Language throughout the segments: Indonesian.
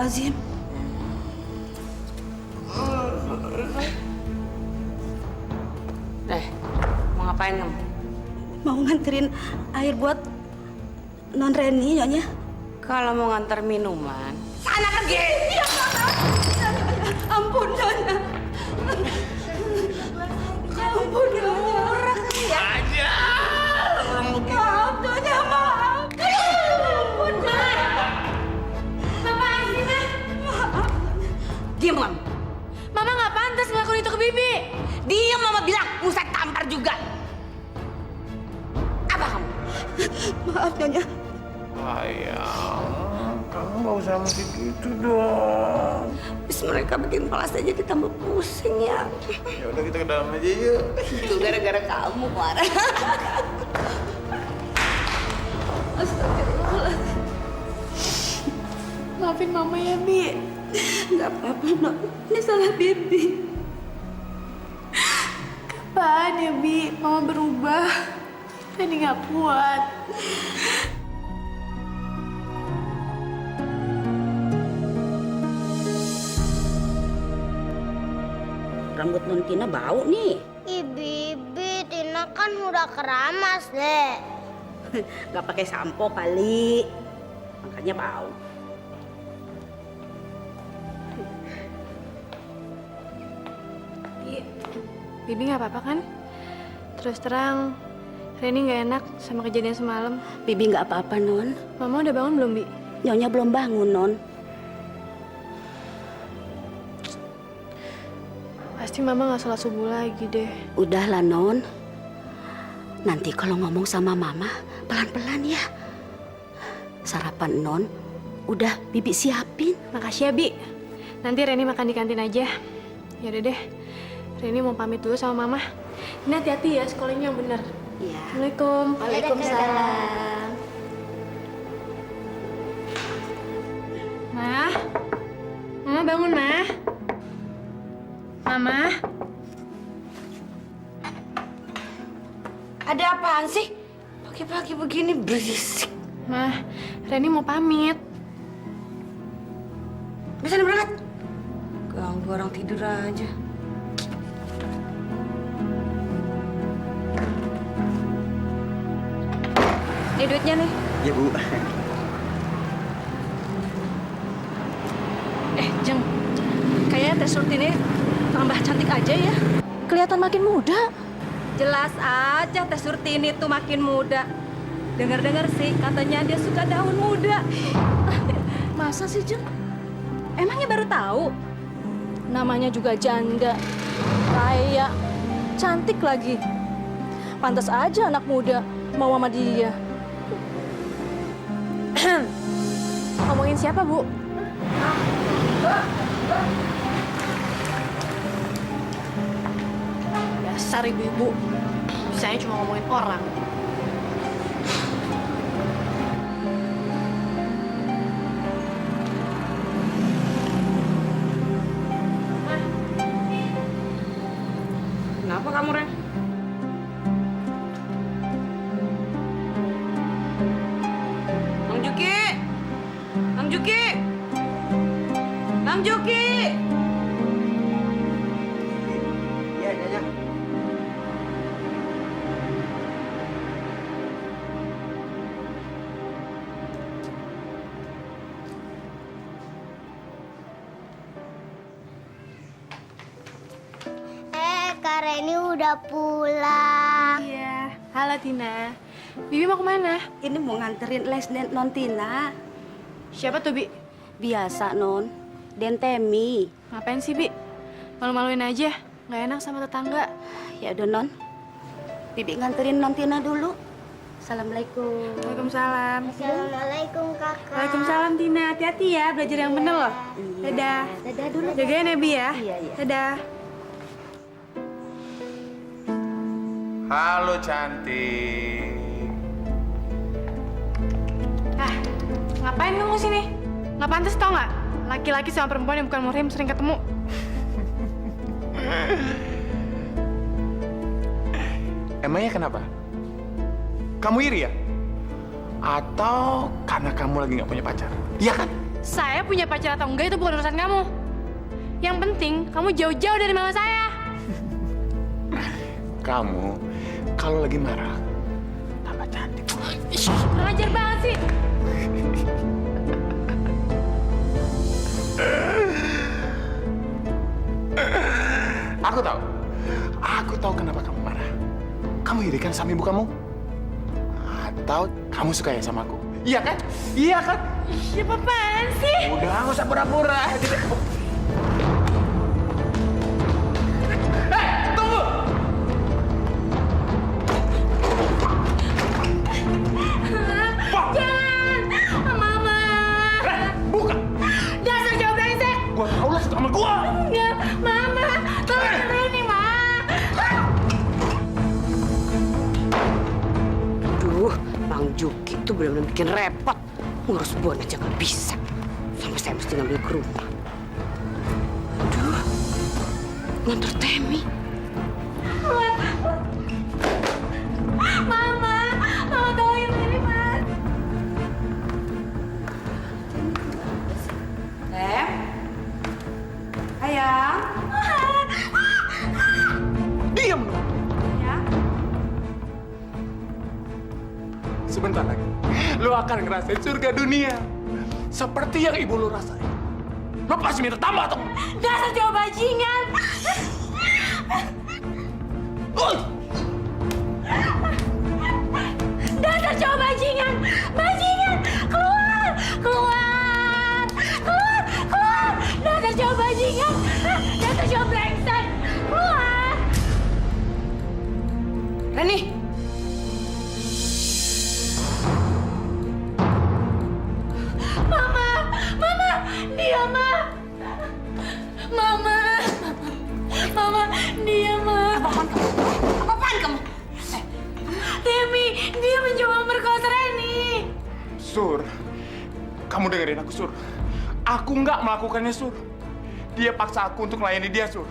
Astagfirullahaladzim. Mau ngapain kamu? Mau nganterin air buat Non Reni, Nyonya. Kalau mau nganter minuman, sana pergi. Iya, ampun, Nyonya. Ampun, Nyonya. Aja. Maaf, Nyonya, maaf. Ampun, Nyonya. Apaan sih, Ma? Maaf. Diam, Mam. Mama nggak pantas ngelakuin itu ke Bibi. Diam, Mama bilang. Usah tampar juga. Apa kamu? Maaf, Nyonya. Ayang, kamu nggak usah mesti gitu dong. Bis mereka bikin kepala saya jadi tambah pusing ya. Ya udah kita ke dalam aja yuk. Itu gara-gara kamu, Mar. Astagfirullahaladzim. Maafin Mama ya, Bi. Nggak apa-apa, Non. Ini salah Bibi. Kapan ya, Bi? Mama berubah. Reni nggak kuat. Rambut Non Tina bau nih. Ih, Bibi, Tina kan udah keramas deh. Nggak pakai sampo kali. Makanya bau. Bibi nggak apa-apa kan? Terus terang, Reni nggak enak sama kejadian semalam. Bibi nggak apa-apa, Non. Mama udah bangun belum, Bi? Nyonya belum bangun, Non. Pasti Mama nggak sholat subuh lagi deh. Udahlah, Non. Nanti kalau ngomong sama Mama, pelan-pelan ya. Sarapan Non, udah Bibi siapin. Makasih ya, Bi. Nanti Reni makan di kantin aja. Ya udah deh. Reni mau pamit dulu sama Mama. Ini hati-hati ya, sekolahnya yang bener. Iya. Assalamualaikum. Waalaikumsalam. Ma. Mama bangun, Ma. Mama. Ada apaan sih? Pagi-pagi begini berisik. Ma, Reni mau pamit. Bisa berangkat? Ganggu orang tidur aja. Ini duitnya nih. Ya, Bu. Jeng, kayaknya Teh Surti ini tambah cantik aja ya. Kelihatan makin muda. Jelas aja Teh Surti ini tuh makin muda. Dengar-dengar sih katanya dia suka daun muda. Masa sih, Jeng? Emangnya baru tahu? Namanya juga janda. Kaya, cantik lagi. Pantas aja anak muda mau sama dia. Ngomongin siapa, Bu? Dasar ibu-ibu. Bisanya cuma ngomongin orang. Kenapa kamu, Ren? Bang Juki! Bang Juki! Bang Juki! Iya, Nyonya. Kak Reni udah pulang. Iya. Halo, Tina. Bibi mau kemana? Ini mau nganterin les Non Tina. Siapa tuh, Bi? Biasa, Non. Dentemi. Ngapain sih, Bi? Malu-maluin aja. Nggak enak sama tetangga. Ya udah, Non. Bibi nganterin Non Tina dulu. Assalamualaikum. Waalaikumsalam. Assalamualaikum kakak. Waalaikumsalam, Tina. Hati-hati ya, belajar yang bener loh. Dadah. Dadah dulu. Jagain ya, Bi ya. Iya, iya. Dadah. Halo cantik. Ah, ngapain kamu sini? Nggak pantas tau nggak? Laki-laki sama perempuan yang bukan muhrim sering ketemu. Emangnya kenapa? Kamu iri ya? Atau karena kamu lagi nggak punya pacar? Iya kan? Saya punya pacar atau enggak itu bukan urusan kamu. Yang penting kamu jauh-jauh dari mama saya. Kamu kalau lagi marah tambah cantik. Kurang ajar banget sih. Aku tahu kenapa kamu marah. Kamu irikan sama ibu kamu? Atau kamu suka ya sama aku? Iya kan? Iya kan? Siapa apaan sih? Udah, nggak usah pura-pura. Tunggu! Jangan! Mama! Buka! Dasar jauh brengsek! Gua tahu lah sama gua! Enggak, Mama! Tolong Reni, Ma! Aduh, Bang Juki tuh benar-benar bikin repot. Ngurus Bon aja nggak bisa. Sampai saya mesti ngambil ke rumah. Aduh, nganter Temi. Mama! Mama tolongin Reni, Ma! Tem? Ayang? Diam lu! Ya? Sebentar lagi, lo akan ngerasain surga dunia. Seperti yang ibu lo rasain. Lo pasti minta tambah atau enggak? Dasar jauh bajingan! Dasar cowok bajingan! Bajingan! Keluar! Keluar! Keluar! Keluar! Dasar cowok bajingan! Dasar cowok brengsek! Keluar! Reni! Mama! Mama! Dia, Ma! Mama! Mama! Dia, Ma! Apaan kamu? Temi! Dia mencoba memperkosa Reni! Sur, kamu dengerin aku, Sur. Aku nggak melakukannya, Sur. Dia paksa aku untuk melayani dia, Sur.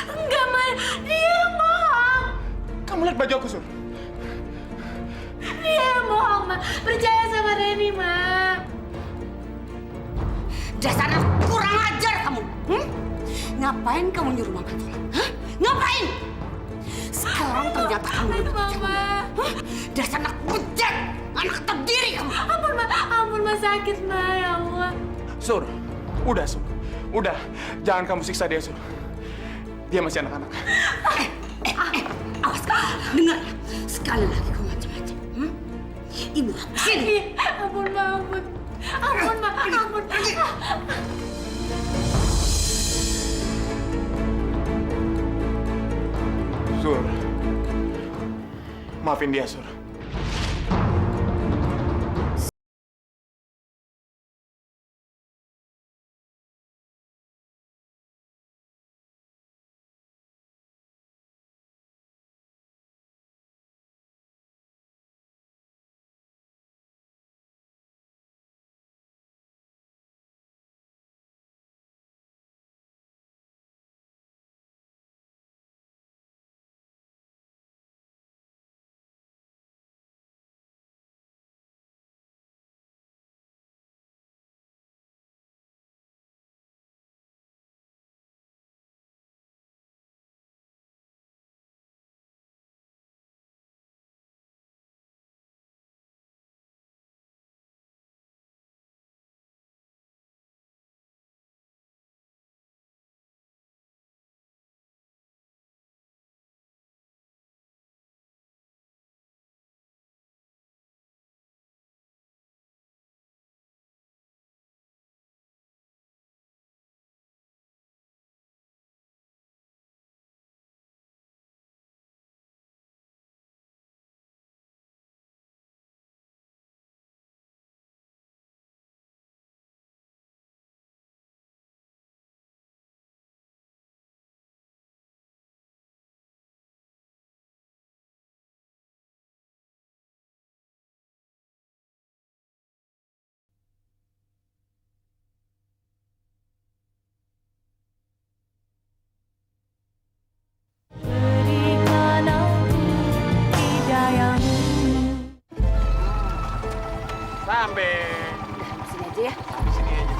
Enggak, Ma! Dia yang bohong! Kamu lihat baju aku, Sur. Dia yang bohong, Ma! Percaya sama Reni, Ma! Dasar anak kurang ajar kamu. Ngapain kamu nyuruh Mama tolak? Hah? Ngapain? Sekarang ternyata kamu udah bekerja. Mama! Dasar anak bejat, anak terdiri kamu. Ampun, Ma, sakit, Ma, ya Allah. Sur, udah, Sur. Udah, jangan kamu siksa dia, Sur. Dia masih anak-anak. Awas kamu, dengar ya. Sekali lagi kamu macam-macam. Ibu habisin. Ampun, Ma, ampun. Ampun, Ma, ampun. Sur, maafin dia, Sur. Sini Sampai. aja aja ya. Sini aja.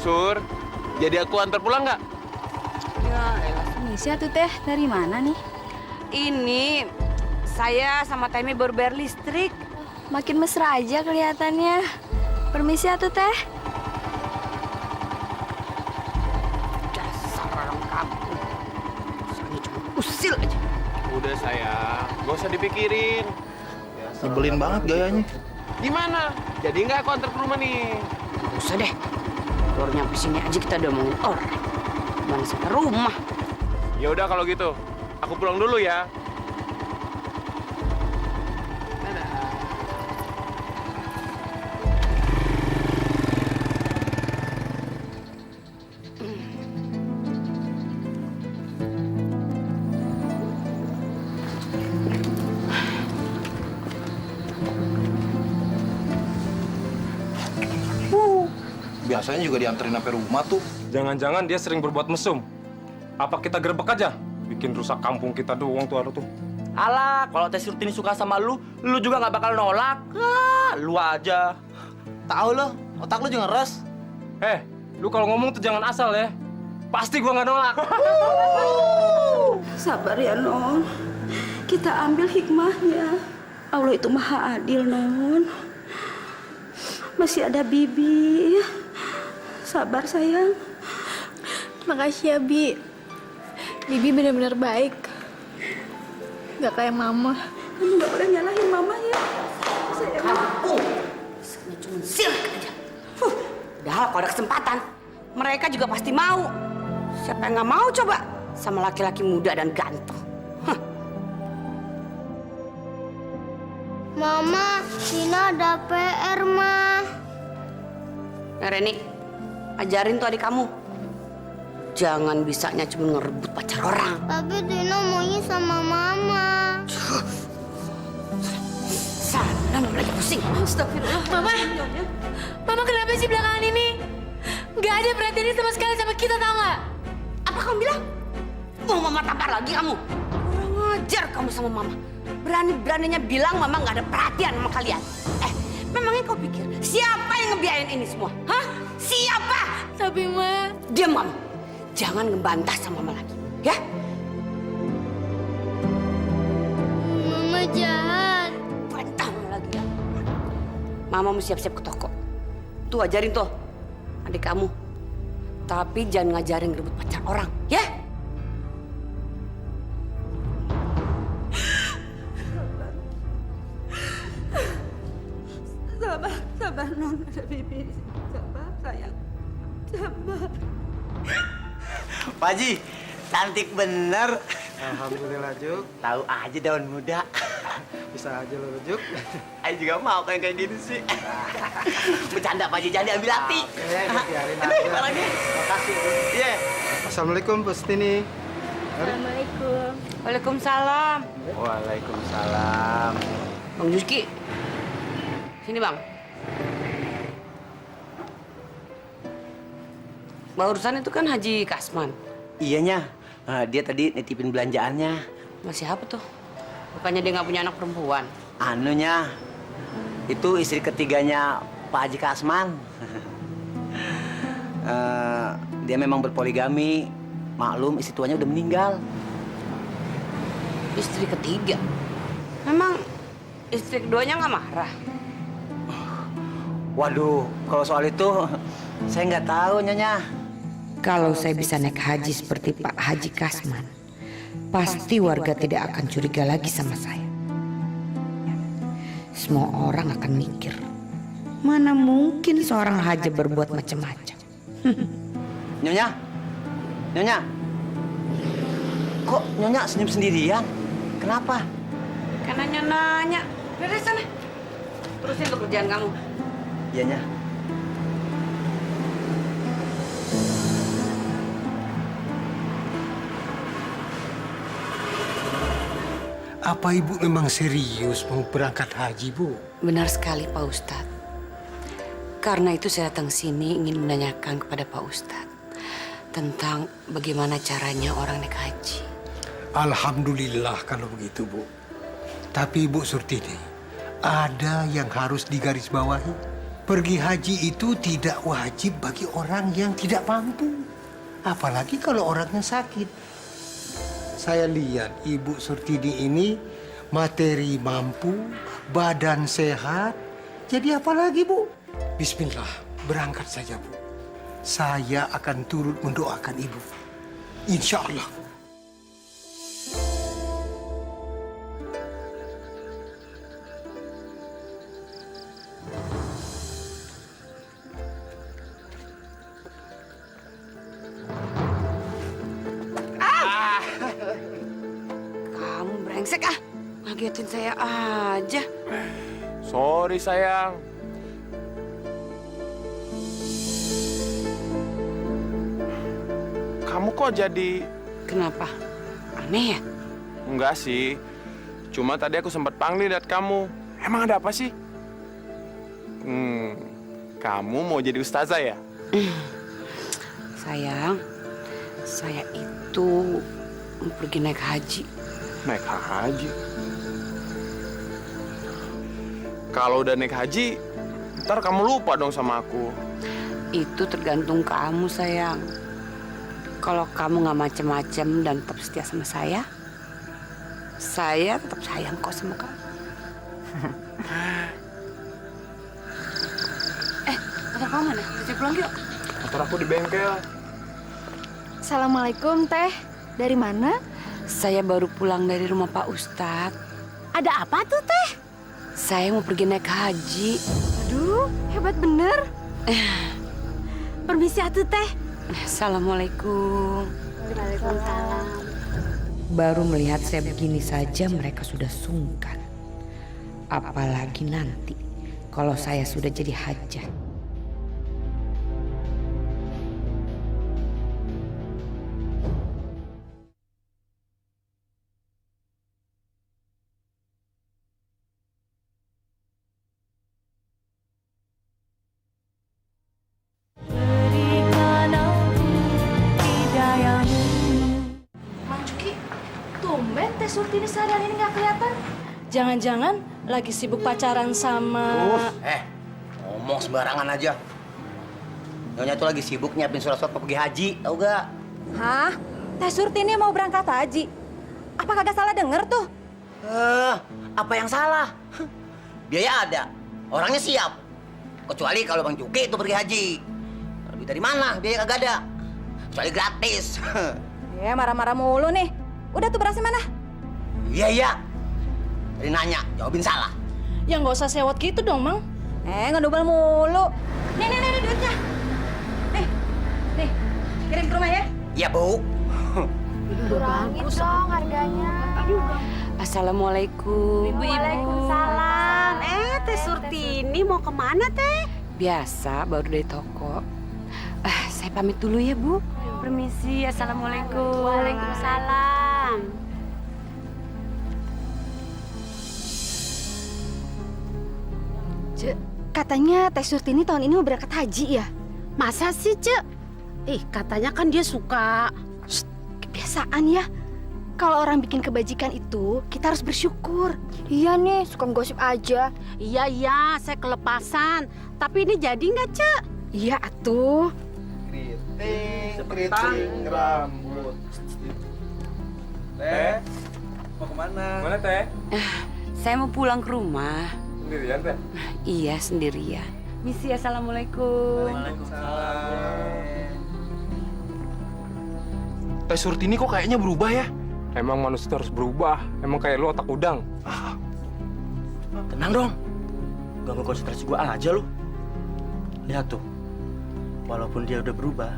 Sur, jadi aku antar pulang nggak? Ya elah. Permisi tuh teh, dari mana nih? Ini saya sama Temi baru bayar listrik. Makin mesra aja kelihatannya. Permisi tuh teh. Dasar orang kampung. Rasanya cuma usil aja. Udah sayang, nggak usah dipikirin. Nyebelin banget gayanya. Gimana? Jadi nggak aku antar ke rumah nih? Nggak usah deh. Baru nyampe sini aja kita udah ngomongin orang. Mana sampai rumah. Ya udah kalau gitu, aku pulang dulu ya. Biasanya juga dianterin sampai rumah tuh. Jangan-jangan dia sering berbuat mesum. Apa kita gerbek aja? Bikin rusak kampung kita doang tuh tuh. Alah, kalau Teh Surtini suka sama lu juga nggak bakal nolak. Lu aja. Tahu lo, otak lu jangan res. Lu kalau ngomong tuh jangan asal ya. Pasti gua nggak nolak. Sabar ya, Non. Kita ambil hikmahnya. Allah itu maha adil, Non. Masih ada Bibi. Sabar, sayang. Makasih ya, Bi. Bibi benar-benar baik. Gak kayak Mama. Kamu nggak boleh nyalahin Mama ya. Sayang. Kampung. Rasanya cuma sirik aja. Padahal kalau ada kesempatan, mereka juga pasti mau. Siapa yang nggak mau coba sama laki-laki muda dan ganteng? Mama, Tina ada PR, Ma. Nah, Reni, ajarin tuh adik kamu. Jangan bisanya cuma ngerebut pacar orang. Tapi Tina maunya sama Mama. Sana, Mama lagi pusing. Astagfirullah. Mama kenapa sih belakangan ini? Gak ada perhatiannya sama sekali sama kita, tau gak? Apa kamu bilang? Mau Mama tampar lagi kamu? Kurang ajar kamu sama Mama. Berani-beraninya bilang Mama nggak ada perhatian sama kalian. Memangnya kau pikir siapa yang ngebiayain ini semua? Hah? Siapa? Tapi, Ma... Diam, Mama. Jangan ngebantah sama Mama lagi, ya? Mama jahat. Bantah Mama lagi ya. Mama mau siap-siap ke toko. Tuh ajarin tuh adik kamu. Tapi jangan ngajarin ngerebut pacar orang, ya? Sabar, Non. Ada Bibi. Sabar, sayang. Sabar. Pak Haji, cantik bener. Alhamdulillah, Juk. Tahu aja daun muda. Bisa aja lo, Juk. Ayo juga mau kayak gini sih. Bercanda Pak Haji, jangan diambil hati. Biarin Ini aja. lagi. Makasih. Iya. Assalamualaikum, Bu Sutini. Assalamualaikum. Waalaikumsalam. Waalaikumsalam. Bang Juski. Sini, Bang. Barusan itu kan Haji Kasman. Iyanya, dia tadi nitipin belanjaannya. Masih apa tuh? Bukannya dia nggak punya anak perempuan? Anunya, itu istri ketiganya Pak Haji Kasman. Dia memang berpoligami. Maklum, istri tuanya udah meninggal. Istri ketiga? Memang istri keduanya nggak marah? Waduh, kalau soal itu saya nggak tahu, Nyonya. Kalau saya bisa naik haji seperti Pak Haji Kasman, pasti warga tidak akan curiga lagi sama saya. Semua orang akan mikir, mana mungkin seorang haji berbuat macam-macam. Nyonya, Nyonya, kok Nyonya senyum sendirian? Kenapa? Karena nanya, dari sana. Terusin pekerjaan kamu. Iya, Nya. Apa Ibu memang serius mau berangkat haji, Bu? Benar sekali, Pak Ustadz. Karena itu saya datang sini ingin menanyakan kepada Pak Ustadz tentang bagaimana caranya orang naik haji. Alhamdulillah kalau begitu, Bu. Tapi Ibu Surtini, ada yang harus digarisbawahi. pergi haji itu tidak wajib bagi orang yang tidak mampu. Apalagi kalau orangnya sakit. Saya lihat Ibu Surtini ini materi mampu, badan sehat. Jadi apa lagi, Bu? Bismillah, berangkat saja, Bu. Saya akan turut mendoakan Ibu. Insya Allah. Kamu brengsek ah. Ngagetin saya aja. Sorry sayang. Kamu kok jadi... Kenapa? Aneh ya? Enggak sih. Cuma tadi aku sempat panggil lihat kamu. Emang ada apa sih? Kamu mau jadi ustazah ya? Sayang, saya itu mau pergi naik haji. Naik haji? Kalau udah naik haji, ntar kamu lupa dong sama aku. Itu tergantung kamu, sayang. Kalau kamu nggak macem-macem dan tetap setia sama saya tetap sayang kok sama kamu. Motor kamu mana? Kita pulang yuk. Motor aku di bengkel. Assalamualaikum, Teh. Dari mana? Saya baru pulang dari rumah Pak Ustadz. Ada apa tuh, Teh? Saya mau pergi naik haji. Aduh, hebat bener. Permisi atuh, Teh. Assalamualaikum. Waalaikumsalam. Baru melihat saya begini saja mereka sudah sungkan. Apalagi nanti kalau saya sudah jadi hajat. Mang Juki, tumben Teh Surtini seharian ini nggak kelihatan. Jangan-jangan lagi sibuk pacaran sama... Ngomong sembarangan aja. Nyonya tuh lagi sibuk nyiapin surat-surat mau pergi haji, tau gak? Hah? Teh Surtini mau berangkat haji? Apa kagak salah denger tuh? Apa yang salah? Biaya ada, orangnya siap. Kecuali kalau Bang Juki itu pergi haji. Lebih dari mana? Biaya kagak ada. Kecuali gratis. Ya, marah-marah mulu nih. Udah tuh berasnya mana? Iya. Tadi nanya, jawabin salah. Ya nggak usah sewot gitu dong, Mang. Ngedobel mulu. Nih, duitnya. Nih, kirim ke rumah ya. Iya, Bu. Bagus dong harganya. Assalamualaikum. Waalaikumsalam. Teh Surtini mau kemana, Teh? Biasa, baru dari toko. Saya pamit dulu ya, Bu. Permisi, assalamualaikum. Waalaikumsalam. Cek, katanya Teh Surtini tahun ini mau berangkat haji ya? Masa sih, Cek? Katanya kan dia suka. Kebiasaan ya. Kalau orang bikin kebajikan itu, kita harus bersyukur. Iya nih, suka gosip aja. Iya, saya kelepasan. Tapi ini jadi nggak, Cek? Iya, atuh. Keriting rambut. Teh, mau kemana? Mana, Teh? Saya mau pulang ke rumah. Sendirian, Teh? Iya, sendirian. Misi, assalamualaikum. Teh Surtini kok kayaknya berubah ya? Emang manusia itu harus berubah. Emang kayak lu otak udang. Tenang dong. Ganggu konsentrasi gua aja lu. Lihat tuh. Walaupun dia udah berubah,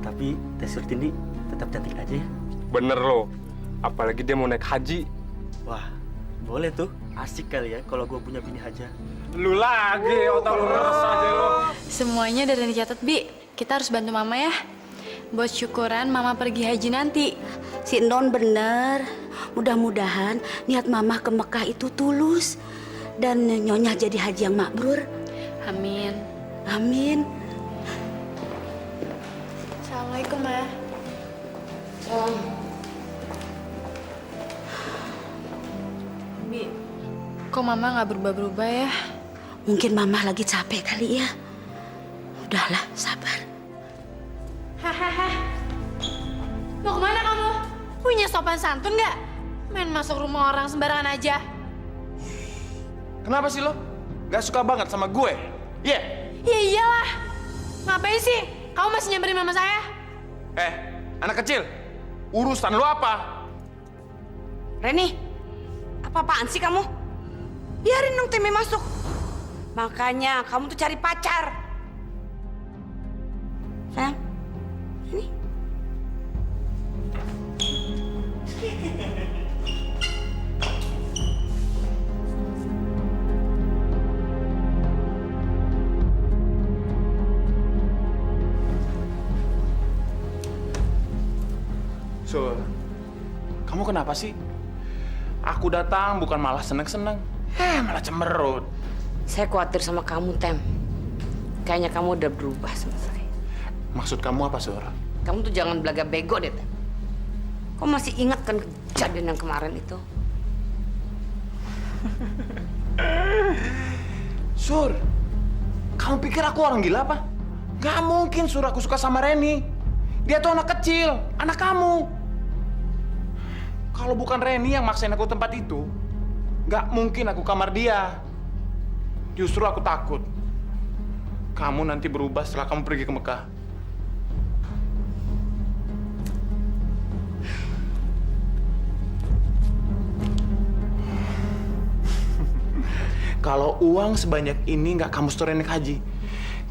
tapi Teh Surtini tetap cantik aja ya. Bener lo. Apalagi dia mau naik haji. Wah, boleh tuh. Asik kali ya kalau gua punya bini haja. Lu lagi, otak lu ngeres aja lo. Semuanya udah dicatat, Bi. Kita harus bantu Mama ya. Buat syukuran Mama pergi haji nanti. Si Non bener. Mudah-mudahan niat Mama ke Mekah itu tulus. Dan Nyonya jadi haji yang mabrur. Amin. Amin. Assalamualaikum, Ma. Bi, kok Mama nggak berubah-berubah ya? Mungkin Mama lagi capek kali ya. Udahlah, sabar. Hahaha. Mau kemana kamu? Punya sopan santun nggak? Main masuk rumah orang sembarangan aja. Kenapa sih lo? Gak suka banget sama gue? Iya? Ya iyalah. Ngapain sih? Kamu masih nyamperin mama saya? Anak kecil, urusan lo apa? Reni, apa-apaan sih kamu? Biarin dong Temi masuk. Makanya kamu tuh cari pacar. Sayang, ini. Sur, kamu kenapa sih? Aku datang bukan malah seneng-seneng. Malah cemerut. Saya khawatir sama kamu, Tem. Kayaknya kamu udah berubah sama saya. Maksud kamu apa, Sur? Kamu tuh jangan belaga bego deh, Tem. Kamu masih ingat kan kejadian yang kemarin itu? Sur, kamu pikir aku orang gila apa? Gak mungkin, Sur, aku suka sama Reni. Dia tuh anak kecil, anak kamu. Kalau bukan Reni yang maksain aku tempat itu, gak mungkin aku kamar dia. Justru aku takut kamu nanti berubah setelah kamu pergi ke Mekah. Kalau uang sebanyak ini nggak kamu setorin naik haji,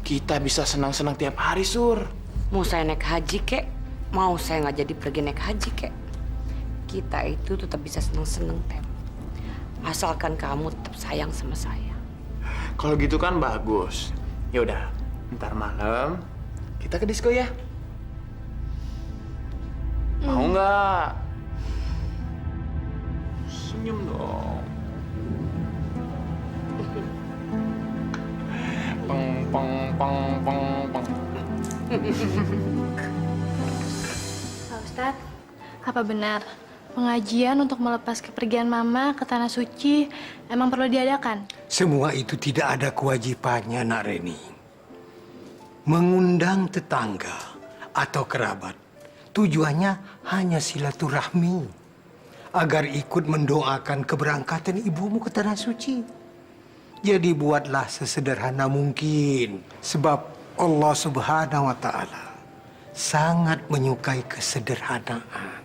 kita bisa senang-senang tiap hari, Sur. Mau saya naik haji, kek? Mau saya nggak jadi pergi naik haji, kek? Kita itu tetap bisa senang-senang, Tem. Asalkan kamu tetap sayang sama saya. Kalau gitu kan bagus. Ya udah, ntar malam kita ke disco ya. Mau nggak? Senyum dong. Peng peng peng peng peng. Pak Ustadz, apa benar pengajian untuk melepas kepergian Mama ke Tanah Suci emang perlu diadakan? Semua itu tidak ada kewajibannya, Nak Reni. Mengundang tetangga atau kerabat, tujuannya hanya silaturahmi agar ikut mendoakan keberangkatan ibumu ke Tanah Suci. Jadi buatlah sesederhana mungkin, sebab Allah Subhanahu wa Ta'ala sangat menyukai kesederhanaan.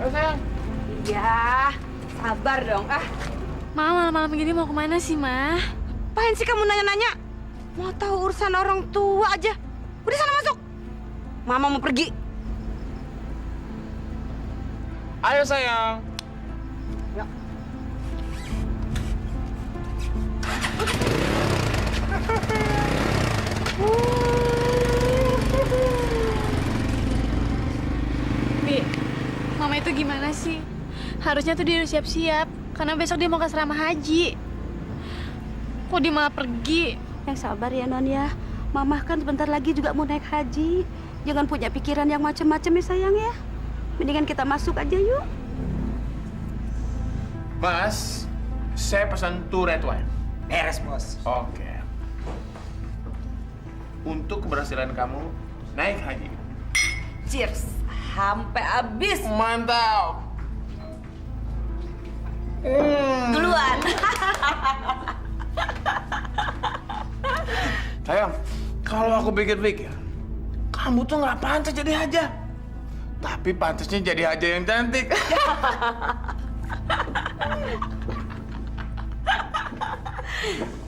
Ayo sayang. Ya, sabar dong. Ma, malam-malam gini mau kemana sih, Ma? Apain sih kamu nanya-nanya? Mau tahu urusan orang tua aja. Udah sana masuk. Mama mau pergi. Ayo sayang. Bi, Mama itu gimana sih? Harusnya tuh dia udah siap-siap, karena besok dia mau ke asrama haji. Kok dia malah pergi? Yang sabar ya, Non ya. Mama kan sebentar lagi juga mau naik haji. Jangan punya pikiran yang macem-macem ya, sayang ya. Mendingan kita masuk aja yuk. Mas, saya pesan 2 red wine. Beres, Bos. Oke. Untuk keberhasilan kamu naik haji. Cheers. Sampai habis. Mantap. Duluan. Sayang, kalau aku pikir-pikir, kamu tuh nggak pantas jadi haja. Tapi pantasnya jadi haja yang cantik.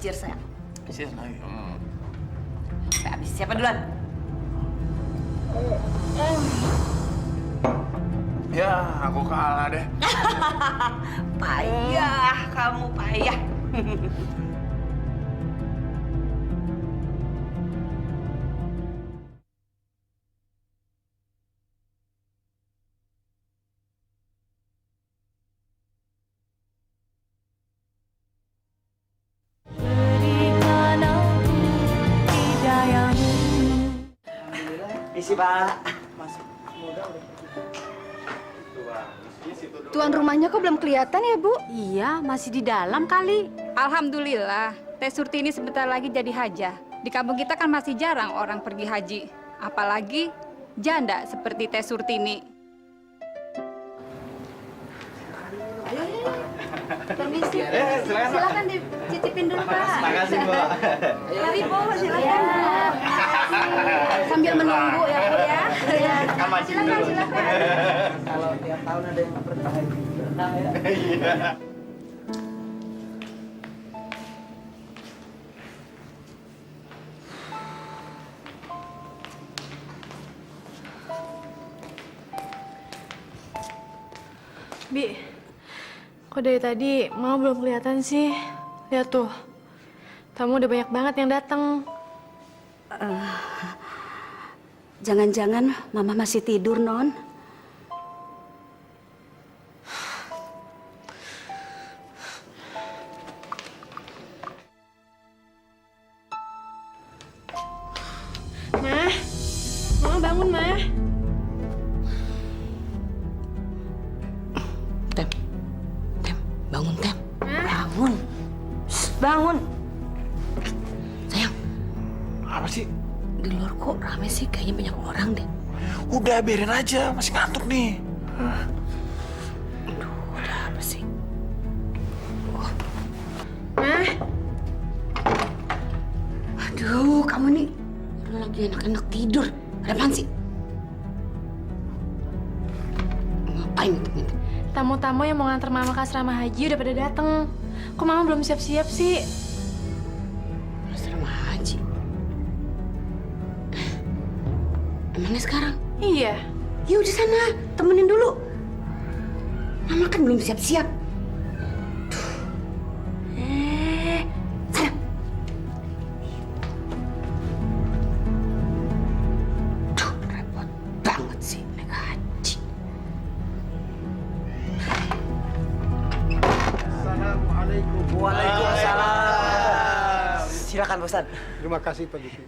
Cheers, sayang. Cheers, sayang. Sampai habis. Siapa duluan? Ya, aku kalah deh. Payah, kamu payah. Isi, Pak. Masuk. Mudah udah pergi. Tuan rumahnya kok belum kelihatan ya, Bu? Iya, masih di dalam kali. Alhamdulillah, Teh Surti ini sebentar lagi jadi hajah. Di kampung kita kan masih jarang orang pergi haji. Apalagi janda seperti Teh Surtini. Permisi. Silakan dicicipin dulu, Pak. Makasih, Bu. Mari, Bu, silakan. Sambil menunggu ya, Bu ya. Silakan. Kalau tiap tahun ada yang pernah ya. Bi, kok dari tadi Mama belum kelihatan sih? Lihat tuh, tamu udah banyak banget yang datang. Jangan-jangan Mama masih tidur, Non. Mah, Mama bangun, Mah. Bangun, Tem. Bangun. Shh, bangun. Sayang, Apa sih? di luar kok rame sih? Kayaknya banyak orang deh. Udah biarin aja, masih ngantuk nih. Aduh, ada apa sih? Mah, Aduh, kamu nih lagi enak-enak tidur. Ada apaan sih? Ngapain gitu? tamu-tamu yang mau nganter Mama ke asrama haji udah pada datang. Kok Mama belum siap-siap sih? Asrama haji. Emangnya sekarang? Iya. Ya udah sana, temenin dulu. Mama kan belum siap-siap. Tuh. Sana. Tuh, repot banget sih naik haji. Assalamualaikum. Waalaikumsalam. Silakan, Pak Ustadz. Terima kasih Pak Diki.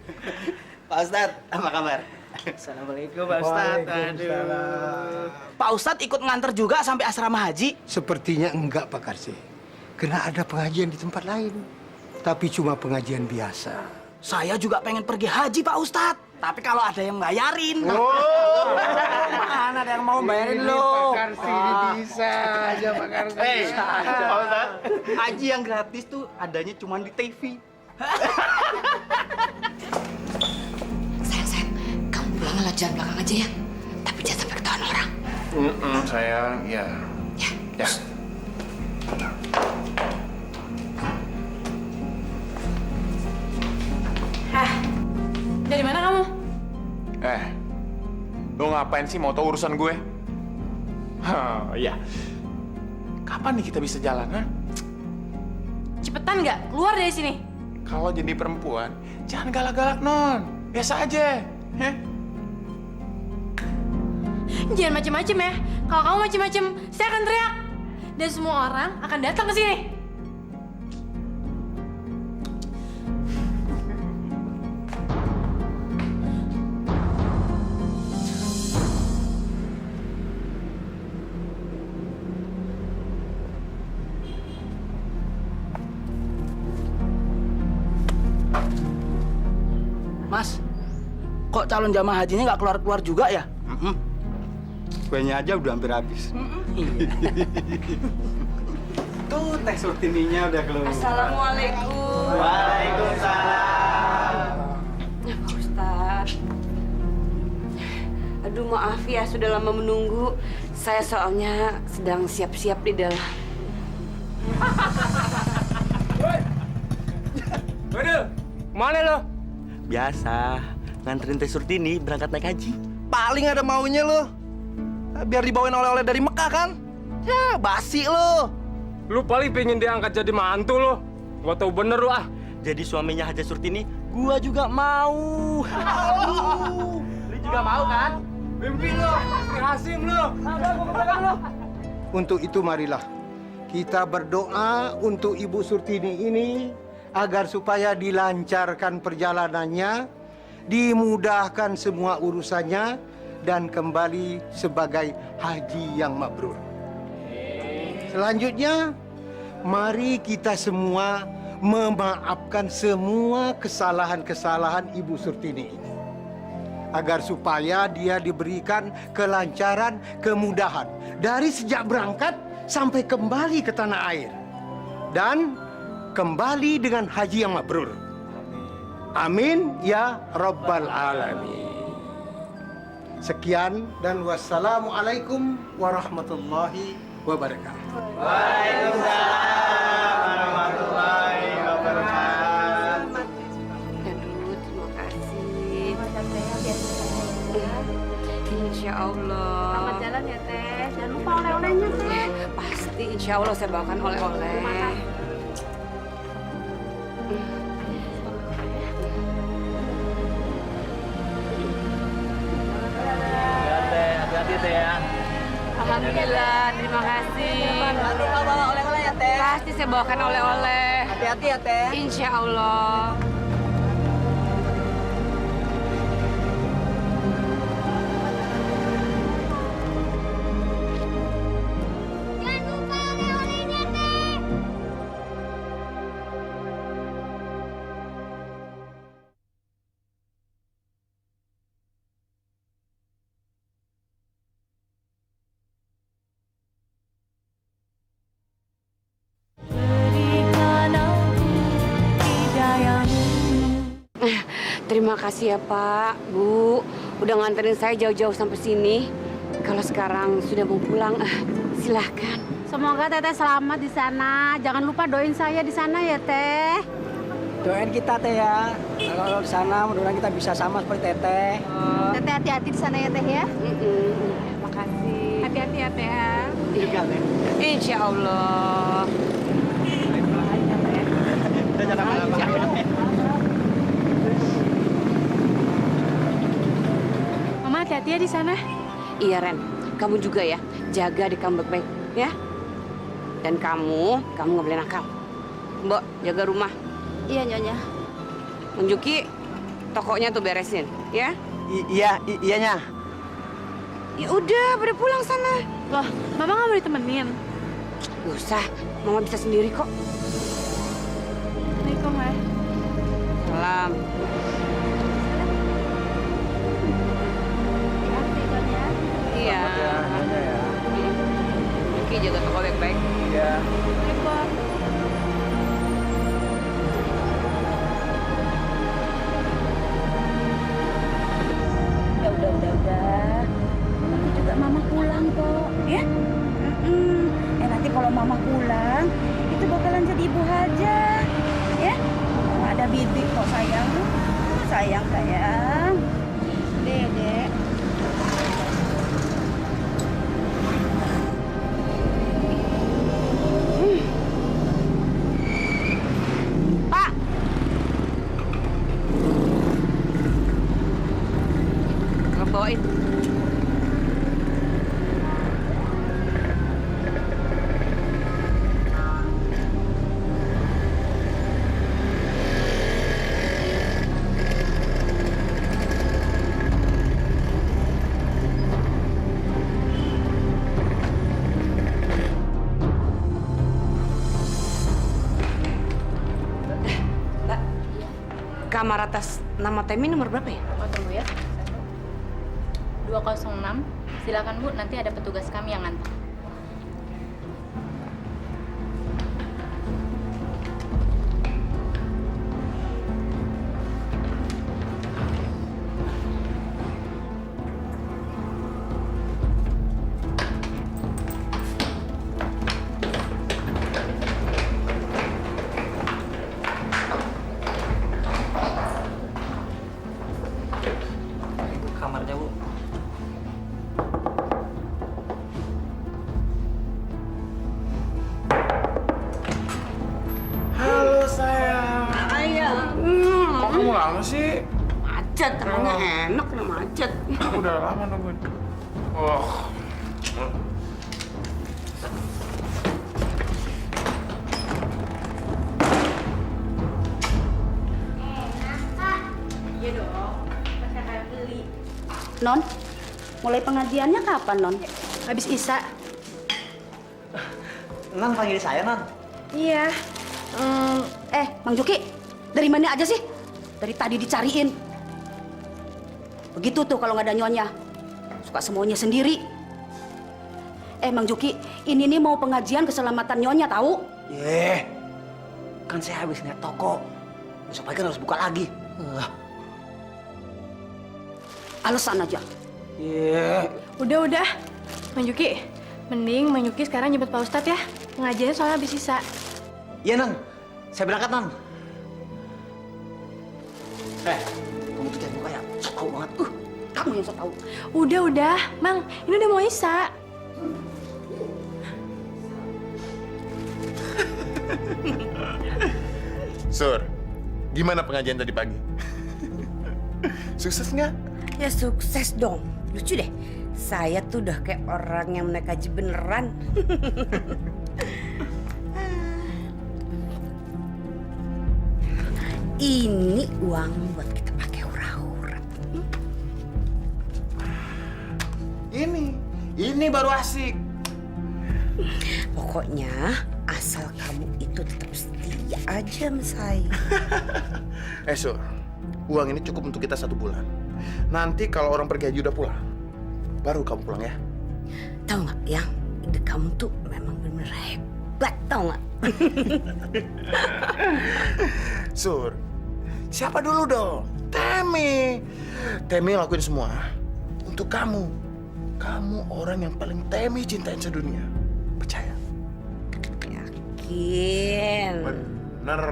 Pak Ustadz, apa kabar? Assalamualaikum, Pak Ustadz. Aduh. Pak Ustadz ikut nganter juga sampai asrama haji? Sepertinya enggak Pak Karsi. Karena ada pengajian di tempat lain. Tapi cuma pengajian biasa. Saya juga pengen pergi haji, Pak Ustadz. Tapi kalau ada yang bayarin. Mana ada yang mau bayarin lo? Pak Karsi ini bisa aja Pak Karsi. Pak Ustadz, haji yang gratis tuh adanya cuma di TV. Sayang, kamu pulang lewat jalan belakang aja ya. Tapi jangan sampai ketahuan orang. Sayang, ya. Ya. Dari mana kamu? Lo ngapain sih mau tahu urusan gue? Iya. Kapan nih kita bisa jalan, ha? Cepetan nggak? Keluar dari sini. Kalau jadi perempuan, jangan galak-galak, Non. Biasa aja. Heh? Jangan macem-macem ya. Kalau kamu macem-macem, saya akan teriak. Dan semua orang akan datang ke sini. Mas, kok calon jamaah hajinya nggak keluar-keluar juga ya? Kuenya aja udah hampir habis. Tuh, Teh Surtininya udah keluar. Assalamualaikum. Waalaikumsalam. Ya, Pak Ustadz. Aduh, maaf ya sudah lama menunggu. Saya soalnya sedang siap-siap di dalam. Waduh, kemana lo? Biasa, nganterin Teh Surtini berangkat naik haji. Paling ada maunya lo. Biar dibawain oleh-oleh dari Mekah kan? Ya, basi lo. Lu paling pengen diangkat jadi mantu lo. Gak tau bener lu ah. Jadi suaminya Haja Surtini, gua juga mau. Lu juga mau kan? Mimpi lo, si Hasim lo. Untuk itu marilah kita berdoa untuk Ibu Surtini ini agar supaya dilancarkan perjalanannya, dimudahkan semua urusannya, dan kembali sebagai haji yang mabrur. Selanjutnya, mari kita semua memaafkan semua kesalahan-kesalahan Ibu Surtini ini. Agar supaya dia diberikan kelancaran, kemudahan. Dari sejak berangkat sampai kembali ke tanah air. Dan kembali dengan haji yang mabrur. Amin ya Rabbal Alamin. Sekian dan wassalamualaikum warahmatullahi wabarakatuh. Waalaikumsalam warahmatullahi wabarakatuh. Aduh, terima kasih. Insya Allah. Selamat jalan ya Teh. Jangan lupa oleh-olehnya Teh. Pasti, insya Allah saya bawakan oleh-oleh. Hati-hati Teh ya. Alhamdulillah, terima kasih. Jangan lupa bawa oleh-oleh ya Teh. Pasti saya bawakan oleh-oleh. Hati-hati ya Teh. Insya Allah. Terima kasih ya Pak, Bu, udah nganterin saya jauh-jauh sampai sini. Kalau sekarang sudah mau pulang, silahkan. Semoga Teteh selamat di sana. Jangan lupa doain saya di sana ya Teh. Doain kita Teh ya. Kalau di sana mudah-mudahan kita bisa sama seperti Teteh. Teteh hati-hati di sana ya Teh ya. Makasih. Hati-hati ya Teh. Juga Teh. Insya Allah. Kita jangan apa-apa. Mama hati-hati ya di sana. Iya Ren, kamu juga ya, jaga di kamu baik-baik ya. Dan kamu nggak boleh nakal. Mbok, jaga rumah. Iya Nyonya. Menjuki, tokonya tuh beresin, ya. Iyanya. Ya udah, pada pulang sana. Loh, Mama nggak boleh temenin. Gak usah, Mama bisa sendiri kok. Assalamualaikum, Ma. Salam. Iya. Oke, jaga toko baik-baik. Iya. Ya udah. Nanti juga Mama pulang kok, ya? Nanti kalau Mama pulang, itu bakalan jadi ibu hajah, ya? Ada bibik kok sayang. Sayang. Dedek. Pak. Bawain. Kamar atas nama Temi nomor berapa ya? Oh, tunggu ya. 206. Silakan Bu, nanti ada petugas kami yang ngantar. Kamarnya Bu. Halo sayang. Ayah. Kok kamu lama sih? Macet, ternyata enak nih macet. Aku udah lama nungguin. Oh. Iya dong. Pasti kayak beli. Non, mulai pengajiannya kapan Non? Habis Isa. Nan panggil saya, Nan. Iya. Mang Juki, dari mana aja sih? Dari tadi dicariin. Begitu tuh kalau nggak ada nyonya. Suka semuanya sendiri. Mang Juki, ini nih mau pengajian keselamatan nyonya tahu? Kan saya habis lihat toko. Besok pagi kan harus buka lagi. Alasan aja. Udah. Mang Juki, mending Mang Juki sekarang jemput Pak Ustadz ya. Pengajiannya soalnya habis sisa. Iya, Nan. Saya berangkat, Nan. Kamu tuh jangan kayak so tau banget. Kamu yang so tahu. Udah, Mang. Ini udah mau isa. Sur, gimana pengajian tadi pagi? Sukses nggak? Ya sukses dong. Lucu deh. Saya tuh udah kayak orang yang naik haji beneran. Ini uang buat kita pakai hura-hura. Ini baru asik. Pokoknya asal kamu itu tetap setia aja sama saya. Sur, uang ini cukup untuk kita 1 bulan. Nanti kalau orang pergi haji udah pulang, baru kamu pulang ya. Tahu nggak, yang ide kamu tuh memang benar hebat, tahu nggak? Sur, siapa dulu dong? Temi lakuin semua untuk kamu. Kamu orang yang paling Temi cintain sedunia. Percaya? Yakin. Bener.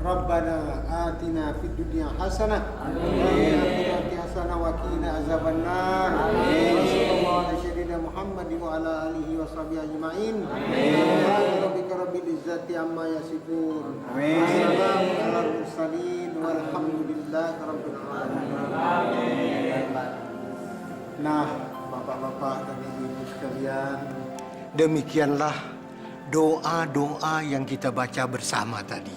Rabbana atina fid dunya hasanah wa fil akhirati hasanah wa qina azabannar. Sallallahu alaihi sayyidina Muhammad wa ala alihi wa sahbihi ajma'in. Subhana rabbika rabbil izzati amma yasifun. Wassalamu alal mursalin walhamdulillahi rabbil alamin. Nah, Bapak-bapak dan Ibu sekalian, demikianlah doa-doa yang kita baca bersama tadi.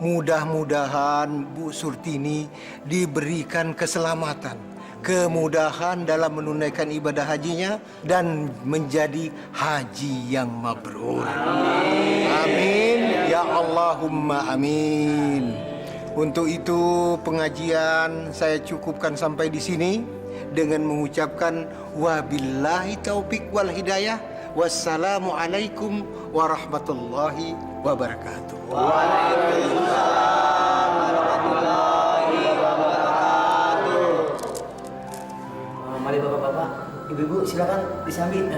Mudah-mudahan Bu Surtini diberikan keselamatan, kemudahan dalam menunaikan ibadah hajinya dan menjadi haji yang mabrur. Amin. Ya Allahumma amin. Untuk itu pengajian saya cukupkan sampai di sini dengan mengucapkan wabillahi taufik wal hidayah. Wassalamualaikum warahmatullahi wabarakatuh. Waalaikumsalam warahmatullahi wabarakatuh. Mari bapak-bapak, ibu-ibu silakan disambil.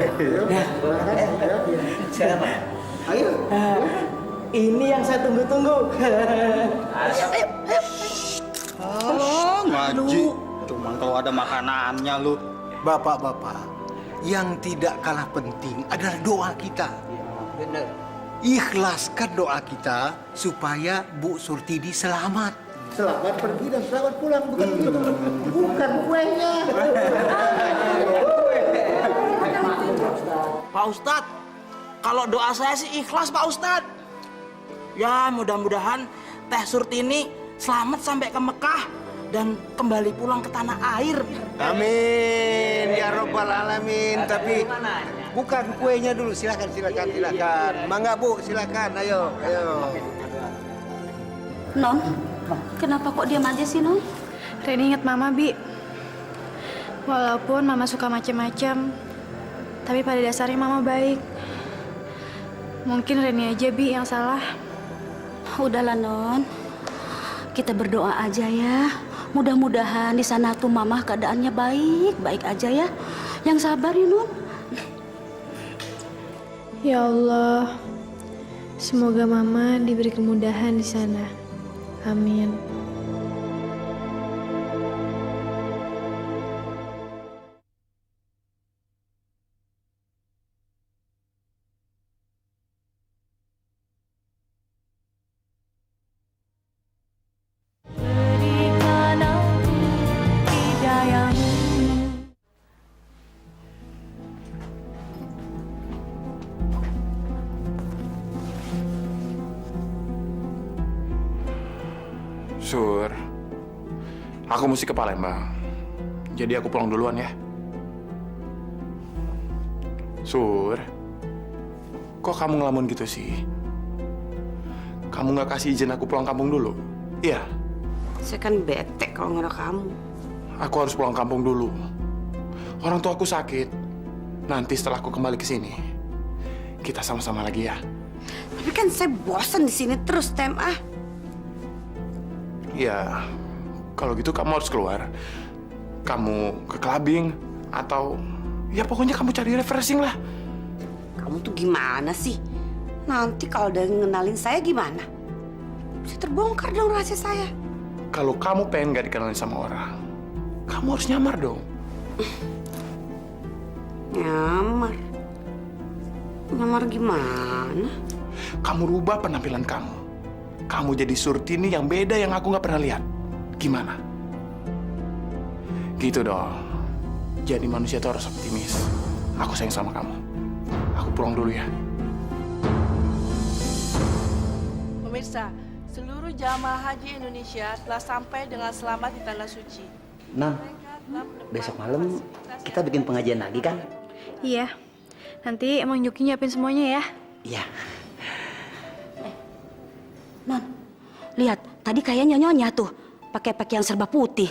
Silakan Pak. Ayo. Ini yang saya tunggu-tunggu. Ayo. Ngaji. Cuman kalau ada makanannya lu. Bapak-bapak, yang tidak kalah penting adalah doa kita. Bener. Ikhlaskan doa kita supaya Bu Surtini selamat. Selamat pergi dan selamat pulang, bukan begitu? Bukan kuenya. Pak Ustadz, kalau doa saya sih ikhlas Pak Ustadz. Ya mudah-mudahan Teh Surtini selamat sampai ke Mekah dan kembali pulang ke tanah air. Amin ya robbal alamin. Tapi bukan kuenya dulu, silakan. Mangga Bu, silakan. Ayo. Non, kenapa kok diam aja sih, Non? Reni inget Mama, Bi. Walaupun Mama suka macem-macem, tapi pada dasarnya Mama baik. Mungkin Reni aja, Bi, yang salah. Udahlah, Non. Kita berdoa aja ya. Mudah-mudahan di sana tuh Mama keadaannya baik-baik aja ya. Yang sabar ya, Non. Ya Allah, semoga Mama diberi kemudahan di sana. Amin. Sur, aku mesti ke Palembang. Jadi aku pulang duluan ya. Sur, kok kamu ngelamun gitu sih? Kamu nggak kasih izin aku pulang kampung dulu? Iya. Saya kan bete kalau nggak ada kamu. Aku harus pulang kampung dulu. Orang tua aku sakit. Nanti setelah aku kembali ke sini, kita sama-sama lagi ya. Tapi kan saya bosan di sini terus, Tem. Ya, kalau gitu kamu harus keluar. Kamu ke clubbing atau ya pokoknya kamu cari refreshing lah. Kamu tuh gimana sih? Nanti kalau udah ngenalin saya gimana? Bisa terbongkar dong rahasia saya. Kalau kamu pengen gak dikenalin sama orang, kamu harus nyamar dong. Nyamar? Nyamar gimana? Kamu rubah penampilan kamu. Kamu jadi Surtini yang beda yang aku nggak pernah lihat. Gimana? Gitu dong. Jadi manusia itu harus optimis. Aku sayang sama kamu. Aku pulang dulu ya. Pemirsa, seluruh jamaah haji Indonesia telah sampai dengan selamat di Tanah Suci. Non, besok malam kita bikin pengajian lagi kan? Iya. Nanti Emang Juki nyiapin semuanya ya. Iya. Non, lihat tadi kayaknya nyonya tuh pakai pakaian serba putih.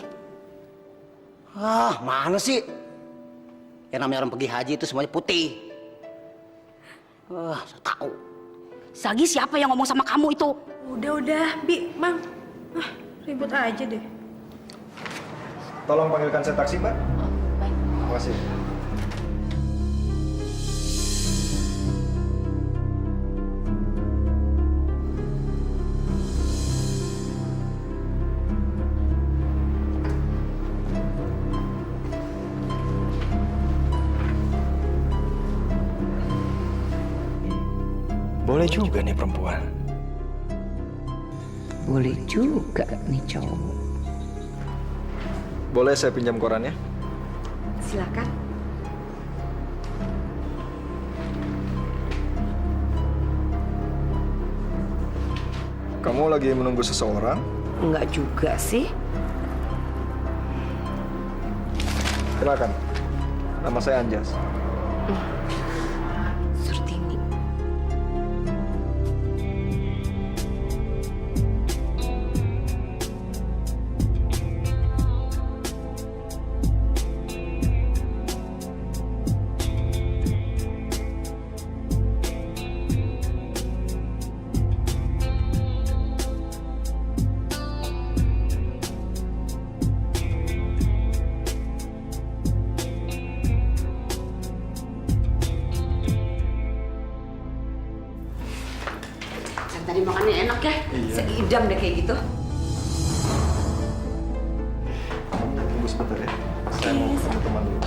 Ah, mana sih? Yang namanya orang pergi haji itu semuanya putih. Saya tahu. Sagi siapa yang ngomong sama kamu itu? Udah, Bi, Mang. Ribut aja deh. Tolong panggilkan saya taksi, Mbak. Baik. Terima kasih. Boleh juga nih perempuan. Boleh juga nih cowok. Boleh saya pinjam korannya? Silakan. Kamu lagi menunggu seseorang? Enggak juga sih. Silakan. Nama saya Anjas. Surtini. Tadi makannya enak ya? Iya. Seidam deh kayak gitu. Tunggu sebentar ya. Saya mau ketemu teman dulu.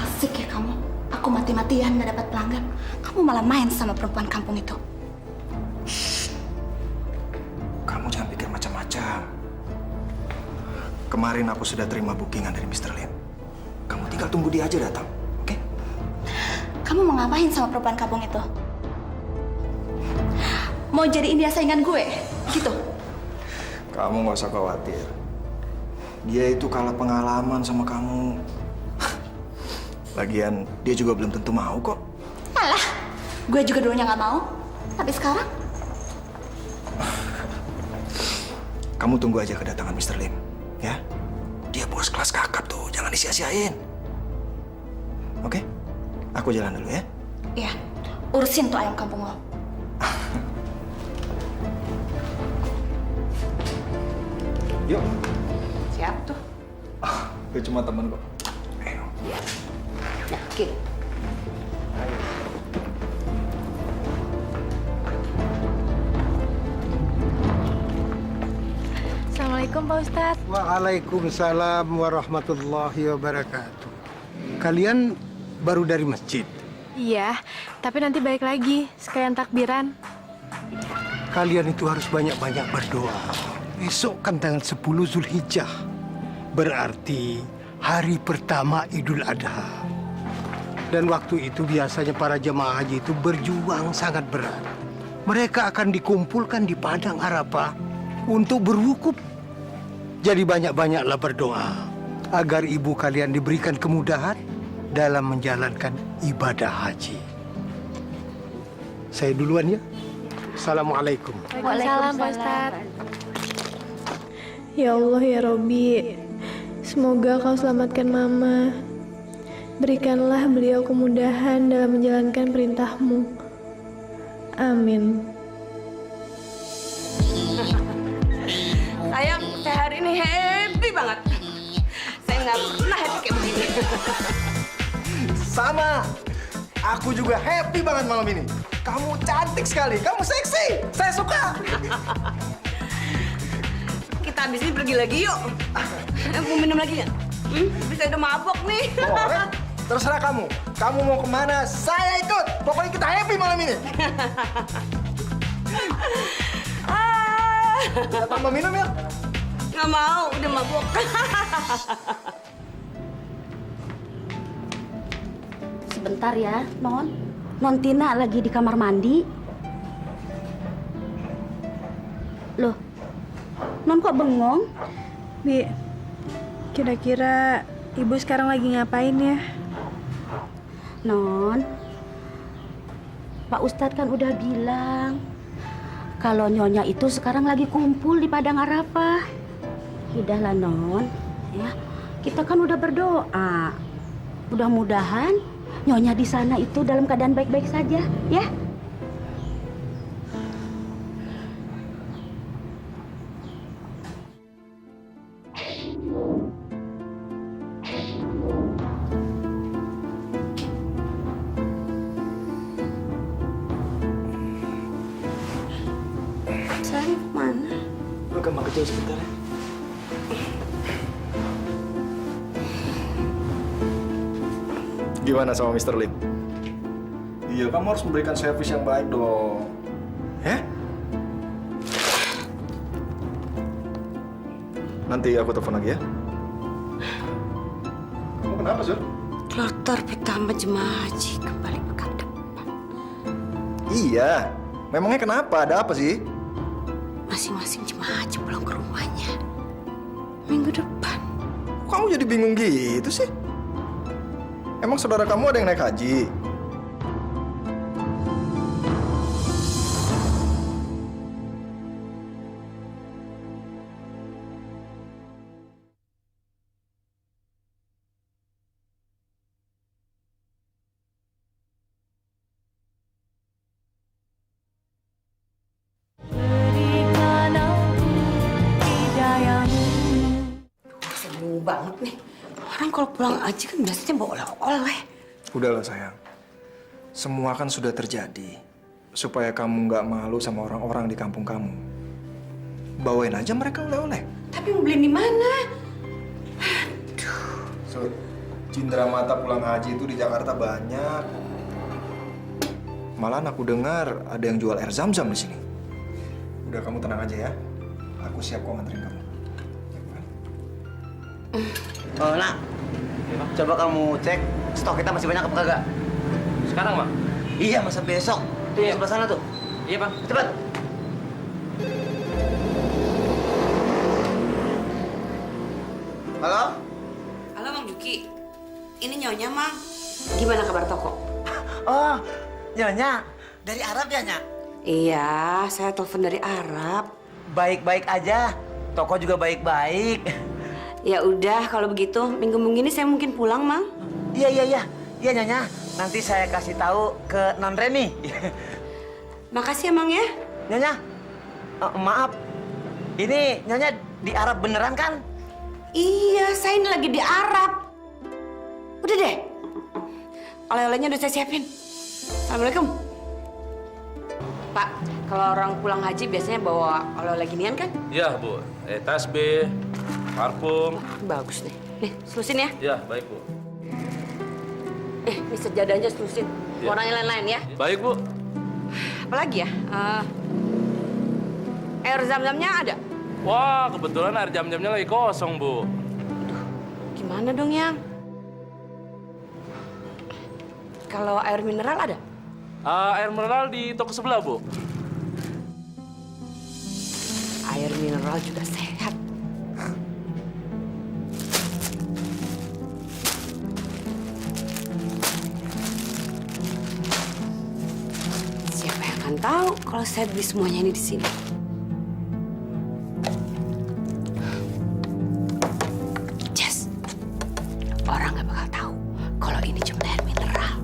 Asik ya kamu. Aku mati-matian nggak dapat pelanggan. Kamu malah main sama perempuan kampung itu. Kamu jangan pikir macam-macam. Kemarin aku sudah terima bookingan dari Mr. Lim. Kamu tinggal tunggu dia aja datang, oke? Kamu mau ngapain sama perempuan kampung itu? Mau jadiin dia saingan gue? Gitu? Kamu nggak usah khawatir. Dia itu kalah pengalaman sama kamu. Lagian dia juga belum tentu mau kok. Alah, gue juga dulunya nggak mau. Tapi sekarang? Kamu tunggu aja kedatangan Mr. Lim, ya? Dia bos kelas kakap tuh, jangan disia-siain. Oke? Aku jalan dulu ya. Iya, urusin tuh ayam kampung lo. Yuk. Siap tuh. Itu cuma temen kok. Yakin. Assalamualaikum Pak Ustadz. Waalaikumsalam warahmatullahi wabarakatuh. Kalian baru dari masjid? Iya, tapi nanti balik lagi sekalian takbiran. Kalian itu harus banyak-banyak berdoa. Besok kan tanggal 10 Zulhijjah. Berarti hari pertama Idul Adha. Dan waktu itu biasanya para jemaah haji itu berjuang sangat berat. Mereka akan dikumpulkan di Padang Arafah untuk berwukuf. Jadi banyak-banyaklah berdoa agar ibu kalian diberikan kemudahan dalam menjalankan ibadah haji. Saya duluan ya. Assalamualaikum. Waalaikumsalam, Pak Ustadz. Ya Allah, ya Robbi, semoga kau selamatkan Mama. Berikanlah beliau kemudahan dalam menjalankan perintah-Mu. Amin. Sayang, saya hari ini happy banget. Saya nggak pernah happy kayak begini. Sama. Aku juga happy banget malam ini. Kamu cantik sekali. Kamu seksi. Saya suka. Kita habis ini pergi lagi yuk. Mau minum lagi nggak? Bisa udah mabok nih. Boleh. Terserah kamu. Kamu mau kemana? Saya ikut. Pokoknya kita happy malam ini. Kita tambah minum ya? Nggak mau, udah mabok. Sebentar ya, Non. Non Tina lagi di kamar mandi. Loh, Non kok bengong? Bi, kira-kira Ibu sekarang lagi ngapain ya? Non, Pak Ustadz kan udah bilang kalau Nyonya itu sekarang lagi kumpul di Padang Arafah. Udahlah Non, ya kita kan udah berdoa. Mudah-mudahan Nyonya di sana itu dalam keadaan baik-baik saja, ya. Sayang, mana? Lu ke kamar kecil sebentar ya. Gimana sama Mr. Lim? Iya, kamu harus memberikan servis yang baik dong. Ya? Nanti aku telepon lagi ya. Kamu kenapa, Sur? Kloter pertama jemaah haji kembali pekan depan. Iya. Memangnya kenapa? Ada apa sih? Masing-masing jemaah haji pulang ke rumahnya minggu depan. Kok kamu jadi bingung gitu sih? Emang saudara kamu ada yang naik haji? Seneng banget nih. Orang kalau pulang haji kan biasanya bawa oleh-oleh. Udahlah sayang. Semua kan sudah terjadi. Supaya kamu nggak malu sama orang-orang di kampung kamu. Bawain aja mereka oleh-oleh. Tapi mau beli di mana? So, cindera mata pulang haji itu di Jakarta banyak. Malahan aku dengar ada yang jual air zam-zam di sini. Udah, kamu tenang aja ya. Aku siap kok nganterin kamu. Oh, Nak. Coba kamu cek stok kita masih banyak apa kagak? Sekarang, Bang? Iya, masa besok. Tuh, yang sebelah sana tuh. Iya, Bang. Cepat. Halo? Halo, Mang Juki. Ini Nyonya, Mang. Gimana kabar toko? Oh, Nyonya. Dari Arab ya, Nyak? Iya, saya telepon dari Arab. Baik-baik aja. Toko juga baik-baik. Ya udah, kalau begitu minggu-minggu ini saya mungkin pulang, Mang. Iya, iya, iya. Iya, Nyonya. Nanti saya kasih tahu ke Non Reni. Makasih ya, Mang ya. Nyonya, maaf. Ini Nyonya di Arab beneran kan? Iya, saya ini lagi di Arab. Udah deh. Oleh-olehnya udah saya siapin. Assalamualaikum. Pak, kalau orang pulang haji biasanya bawa oleh-oleh ginian kan? Iya, Bu. Tasbih, parfum. Bagus nih. Nih, selusin ya. Ya, baik, Bu. Ini sejadahnya selusin. Ya. Warnanya lain-lain ya. Baik, Bu. Apalagi ya? Air zam-zamnya ada? Wah, kebetulan air jam-jamnya lagi kosong, Bu. Gimana dong, Yang? Kalau air mineral ada? Air mineral di toko sebelah, Bu. air mineral juga sehat. Siapa yang akan tahu kalau saya beli semuanya ini di sini? Jess, orang nggak bakal tahu kalau ini cuma air mineral.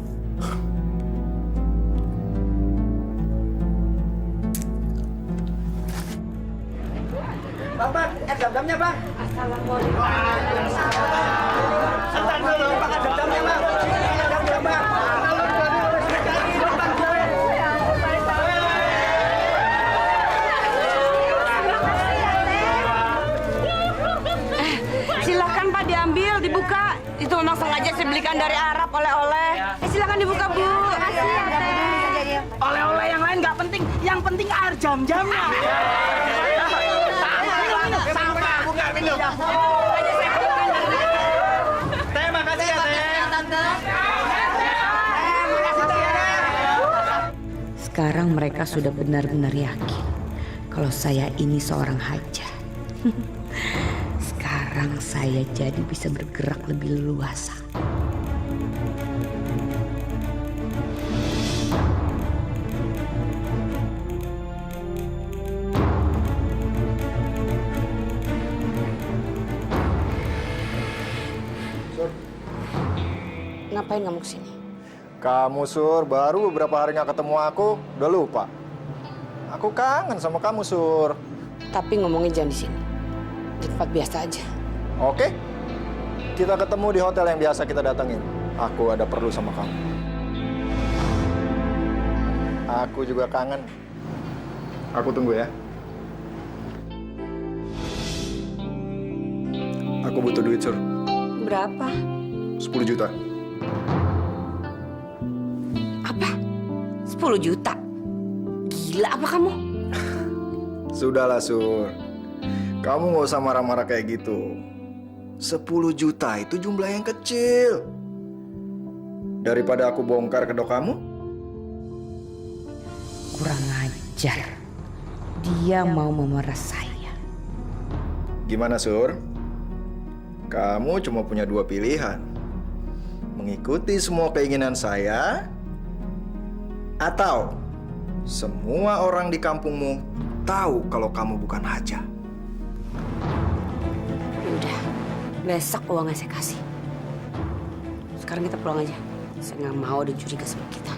Bang, dam-damnya, Bang. Assalamualaikum. Sebentar dulu, Bang, dam-damnya, Bang. Dam-dam, Bang. Silakan Pak diambil, dibuka. Itu memang sengaja saya belikan dari Arab oleh-oleh. Silakan dibuka Bu. Oleh-oleh yang lain nggak penting, yang penting air jam-jamnya. Buka, minum. Teh, makasih ya, Teh. Sekarang mereka sudah benar-benar yakin kalau saya ini seorang haja. Sekarang saya jadi bisa bergerak lebih leluasa. Ngapain kamu kesini? Kamu, Sur, baru beberapa hari nggak ketemu aku, udah lupa. Aku kangen sama kamu, Sur. Tapi ngomongin jangan di sini. Di tempat biasa aja. Oke, kita ketemu di hotel yang biasa kita datengin. Aku ada perlu sama kamu. Aku juga kangen. Aku tunggu ya. Aku butuh duit, Sur. Berapa? 10 juta. Apa? 10 juta? Gila apa kamu? Sudahlah, Sur. Kamu nggak usah marah-marah kayak gitu. 10 juta itu jumlah yang kecil. Daripada aku bongkar kedok kamu. Kurang ajar. Dia mau memeras saya. Gimana, Sur? Kamu cuma punya 2 pilihan. Mengikuti semua keinginan saya, atau semua orang di kampungmu tahu kalau kamu bukan Haja. Udah, besok uangnya saya kasih. Sekarang kita pulang aja. Saya nggak mau ada curiga sama kita.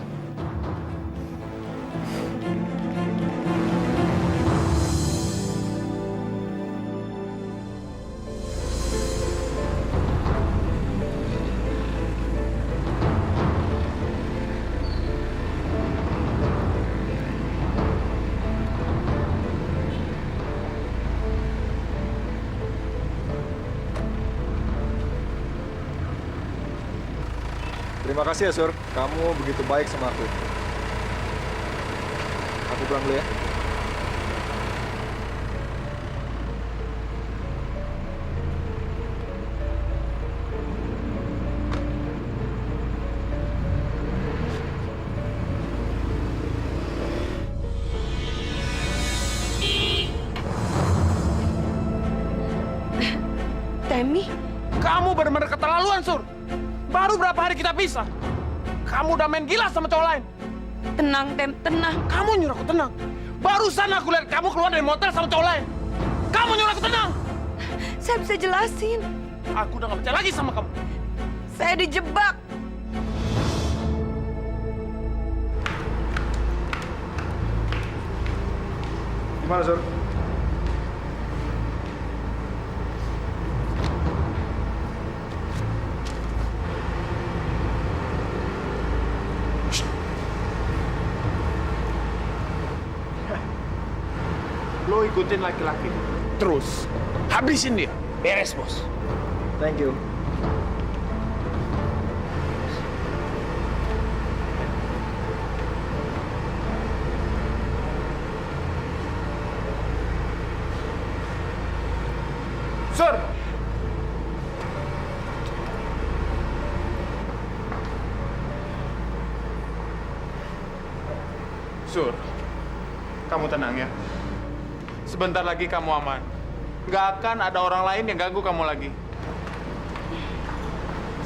Terima kasih ya, Sur. Kamu begitu baik sama aku. Aku pulang dulu ya. Temi? Kamu benar-benar keterlaluan, Sur. Baru berapa hari kita pisah, kamu udah main gila sama cowok lain. Tenang, Tem, tenang. Kamu nyuruh aku tenang. Barusan aku lihat kamu keluar dari motel sama cowok lain. Kamu nyuruh aku tenang. Saya bisa jelasin. Aku udah gak percaya lagi sama kamu. Saya dijebak. Gimana, Sur? Lo ikutin laki-laki. Terus, habisin dia. Beres, Bos. Thank you. Sur! Sur, kamu tenang ya. sebentar lagi kamu aman. Nggak akan ada orang lain yang ganggu kamu lagi.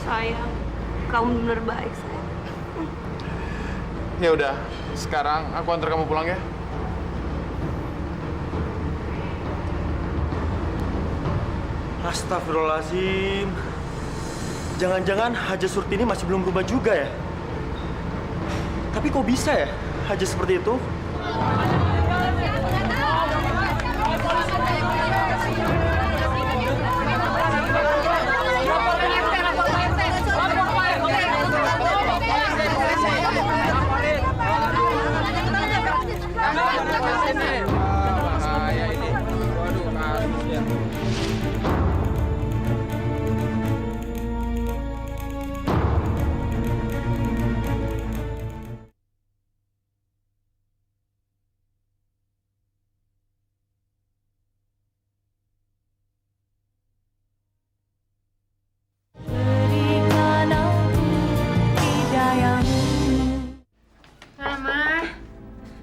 Sayang, kamu bener baik, sayang. Ya udah, sekarang aku antar kamu pulang ya. Astagfirullahaladzim. Jangan-jangan Haja Surtini masih belum berubah juga ya? Tapi kok bisa ya Haja seperti itu?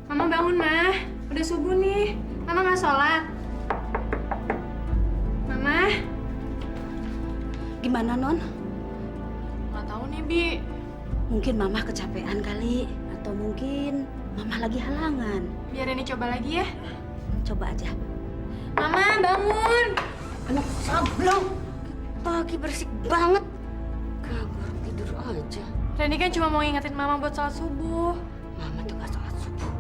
Mama bangun, Ma. Udah subuh nih. Mama nggak sholat. Mama. Gimana, Non? Nggak tahu nih, Bi. Mungkin Mama kecapean kali. Atau mungkin Mama lagi halangan. Biar ini coba lagi ya. Coba aja. Mama, bangun. Anak sablong. Pagi berisik banget. Kabur tidur aja. Reni kan cuma mau ngingetin Mama buat sholat subuh. Mama tuh gak sholat subuh.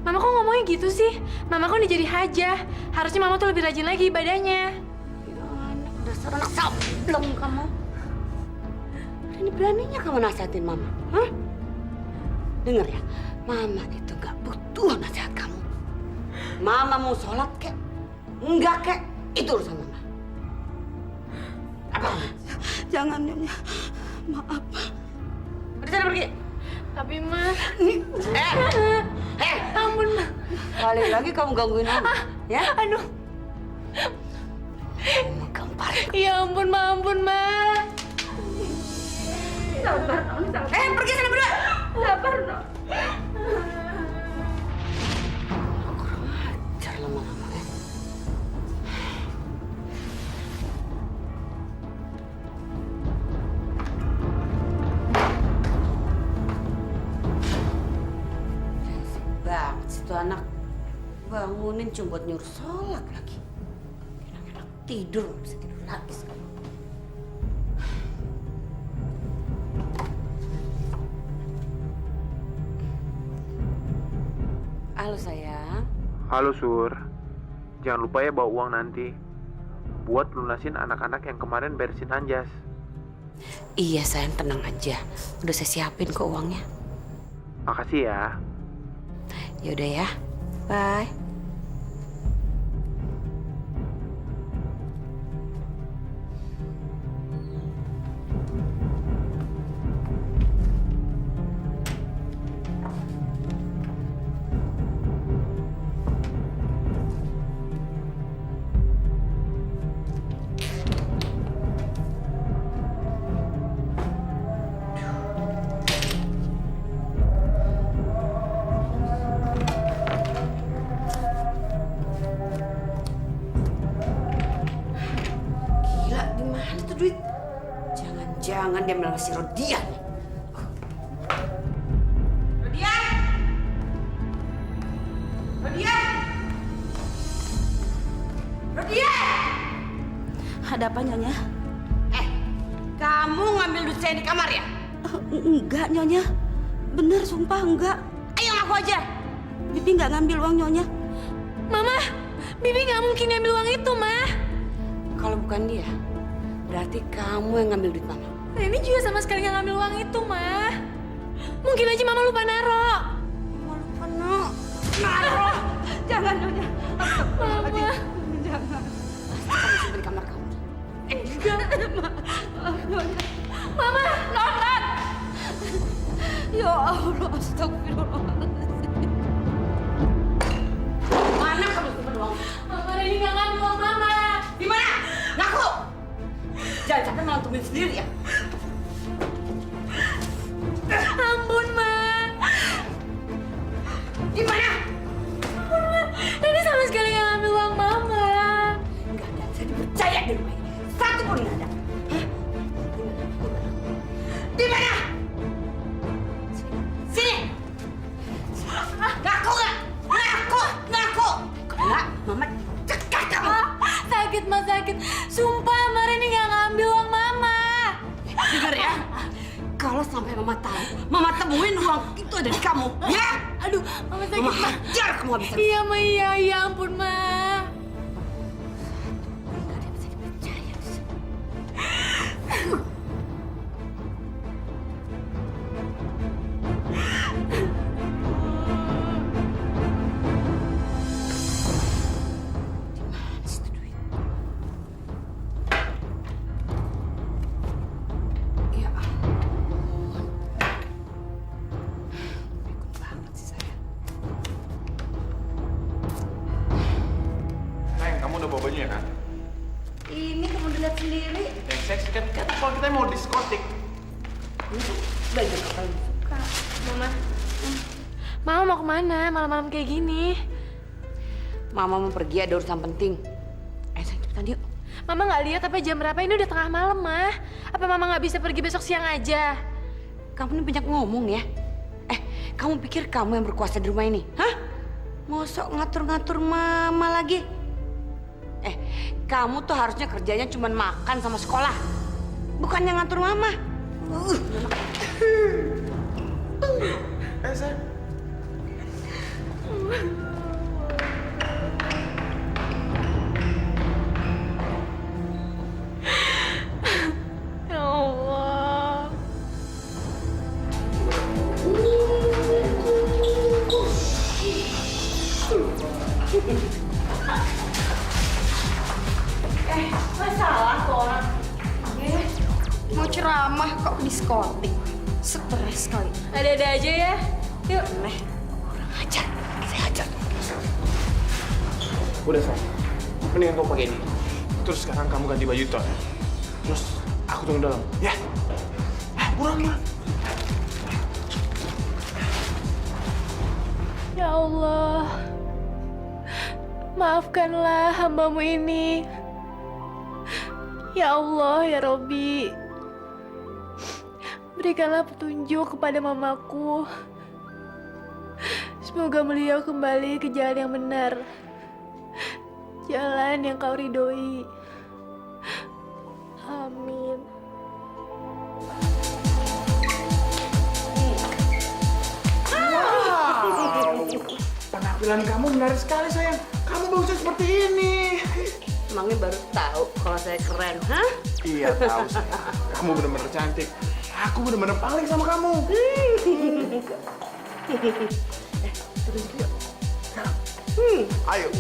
Mama kok ngomongnya gitu sih? Mama kan udah jadi hajah. Harusnya Mama tuh lebih rajin lagi ibadahnya. Ya anak, dasar anak sablong kamu. Berani-beraninya kamu nasihatin Mama. Hah? Dengar ya, Mama itu gak butuh nasihat kamu. Mama mau sholat kek, enggak kek, itu urusan Mama. Apa? Jangan, Nyonya. Maaf. Udah sana pergi. Tapi, Ma... Ampun, Ma. Kali lagi kamu gangguin Mama, ya? Aduh. Gampar. Ya ampun, Ma. Ampun, Ma. Sabar, Non. Sabar. Pergi sana berdua. Sabar, Non. Kurang ajar lama-lama, ya. Banget sih tuh anak. Bangunin cuma buat nyuruh sholat lagi. Enak-enak tidur, nggak bisa tidur lagi sekarang. Halo sayang. Halo Sur, jangan lupa ya bawa uang nanti buat lunasin anak-anak yang kemarin beresin Anjas. Iya sayang, tenang aja. Udah saya siapin kok uangnya. Makasih ya. Yaudah ya, bye. Jangan dia malah si Rodian. Rodian! Rodian! Rodian! Ada apa, Nyonya? Kamu ngambil duit saya di kamar ya? Enggak, Nyonya. Bener, sumpah enggak. Ayo ngaku aja. Bibi nggak ngambil uang Nyonya. Mama, Bibi nggak mungkin ngambil uang itu, Ma. Kalau bukan dia, berarti kamu yang ngambil duit Mama. Reni juga sama sekali nggak ngambil uang itu, Ma. Mungkin aja Mama lupa naro. Naro! Jangan, Nyonya. Mama. Jangan. Kamu simpen di kamar kamu. Mama, London. Ya Allah, astagfirullahaladzim. Mana kamu simpen uang? Mama, Reni nggak ngambil uang Mama. Di mana? Ngaku! Jangan sampai ngelantumin sendiri ya. Ampun, Ma. Di mana? Mama cekak kamu. Sakit, Ma, sakit. Sumpah, Mama ini nggak ngambil uang Mama. Dengar ya, kalau sampai Mama tahu, Mama temuin uang itu ada di kamu, ya? Aduh, Mama sakit, Mama Ma. hajar kamu habis. Iya, Ma, iya, ya ampun, Ma. Sayang, kamu udah bawa bajunya kan? Ini kamu lihat sendiri. Yang seksi kan kalau kita mau diskotik. Baju apa yang suka? Mama. Mama mau kemana malam-malam kayak gini? Mama mau pergi, ada urusan penting. Sayang, cepetan yuk. Mama nggak lihat apa jam berapa? Ini udah tengah malam, Ma. Apa Mama nggak bisa pergi besok siang aja? Kamu ini banyak ngomong ya. Kamu pikir kamu yang berkuasa di rumah ini? Hah? Mau sok ngatur-ngatur Mama lagi? Kamu tuh harusnya kerjanya cuma makan sama sekolah. Bukannya ngatur Mama. Sayang. Ya Allah. Masalah tuh orang. Mau ceramah kok diskotik. Stres kali. Ada-ada aja ya. Yuk. Kurang ajar. Saya ajar. Udah sayang, mendingan kamu pakai ini. Terus sekarang kamu ganti baju itu. Terus aku tunggu dalam, ya? Buruan, Ma. Ya Allah. Maafkanlah hambamu ini. Ya Allah, ya Robbi. Berikanlah petunjuk kepada mamaku. Semoga beliau kembali ke jalan yang benar. Jalan yang kau ridhoi. Amin. Wow. Penampilan kamu menarik sekali, sayang. Kamu bagusnya seperti ini. Emangnya baru tahu kalau saya keren, hah? Iya, tahu sayang. Kamu benar-benar cantik. Aku benar-benar paling sama kamu. Terus yuk. Ayo.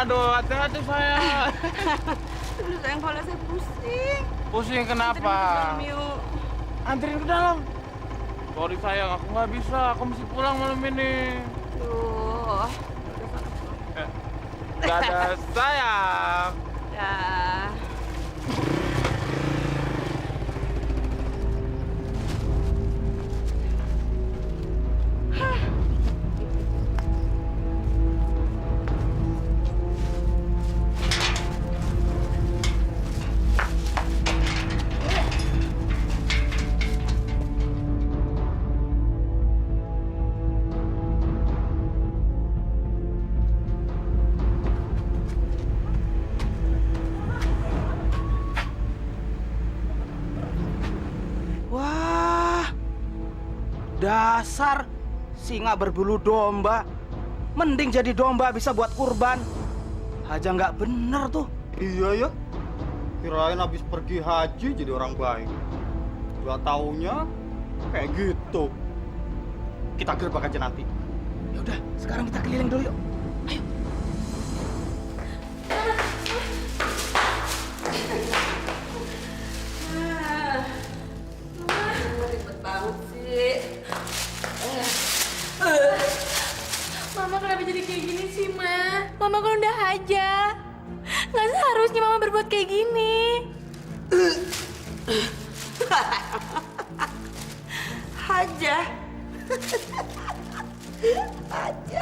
Aduh, hati-hati sayang. Aduh sayang, kepala saya pusing. Pusing kenapa? Yuk. Anterin ke dalam. Sorry sayang, aku nggak bisa. Aku mesti pulang malam ini. Tuh. Dadah sayang. Ya. Dasar singa berbulu domba. Mending jadi domba bisa buat kurban. Aja nggak bener tuh. Iya ya. Kirain habis pergi haji jadi orang baik. Gak taunya kayak gitu. Kita gerbek aja nanti. Ya udah, sekarang kita keliling dulu yuk. Ayo. Ribet banget sih. Mama kenapa jadi kayak gini sih, Ma? Mama kan udah haja. Nggak seharusnya Mama berbuat kayak gini. Haja. Haja.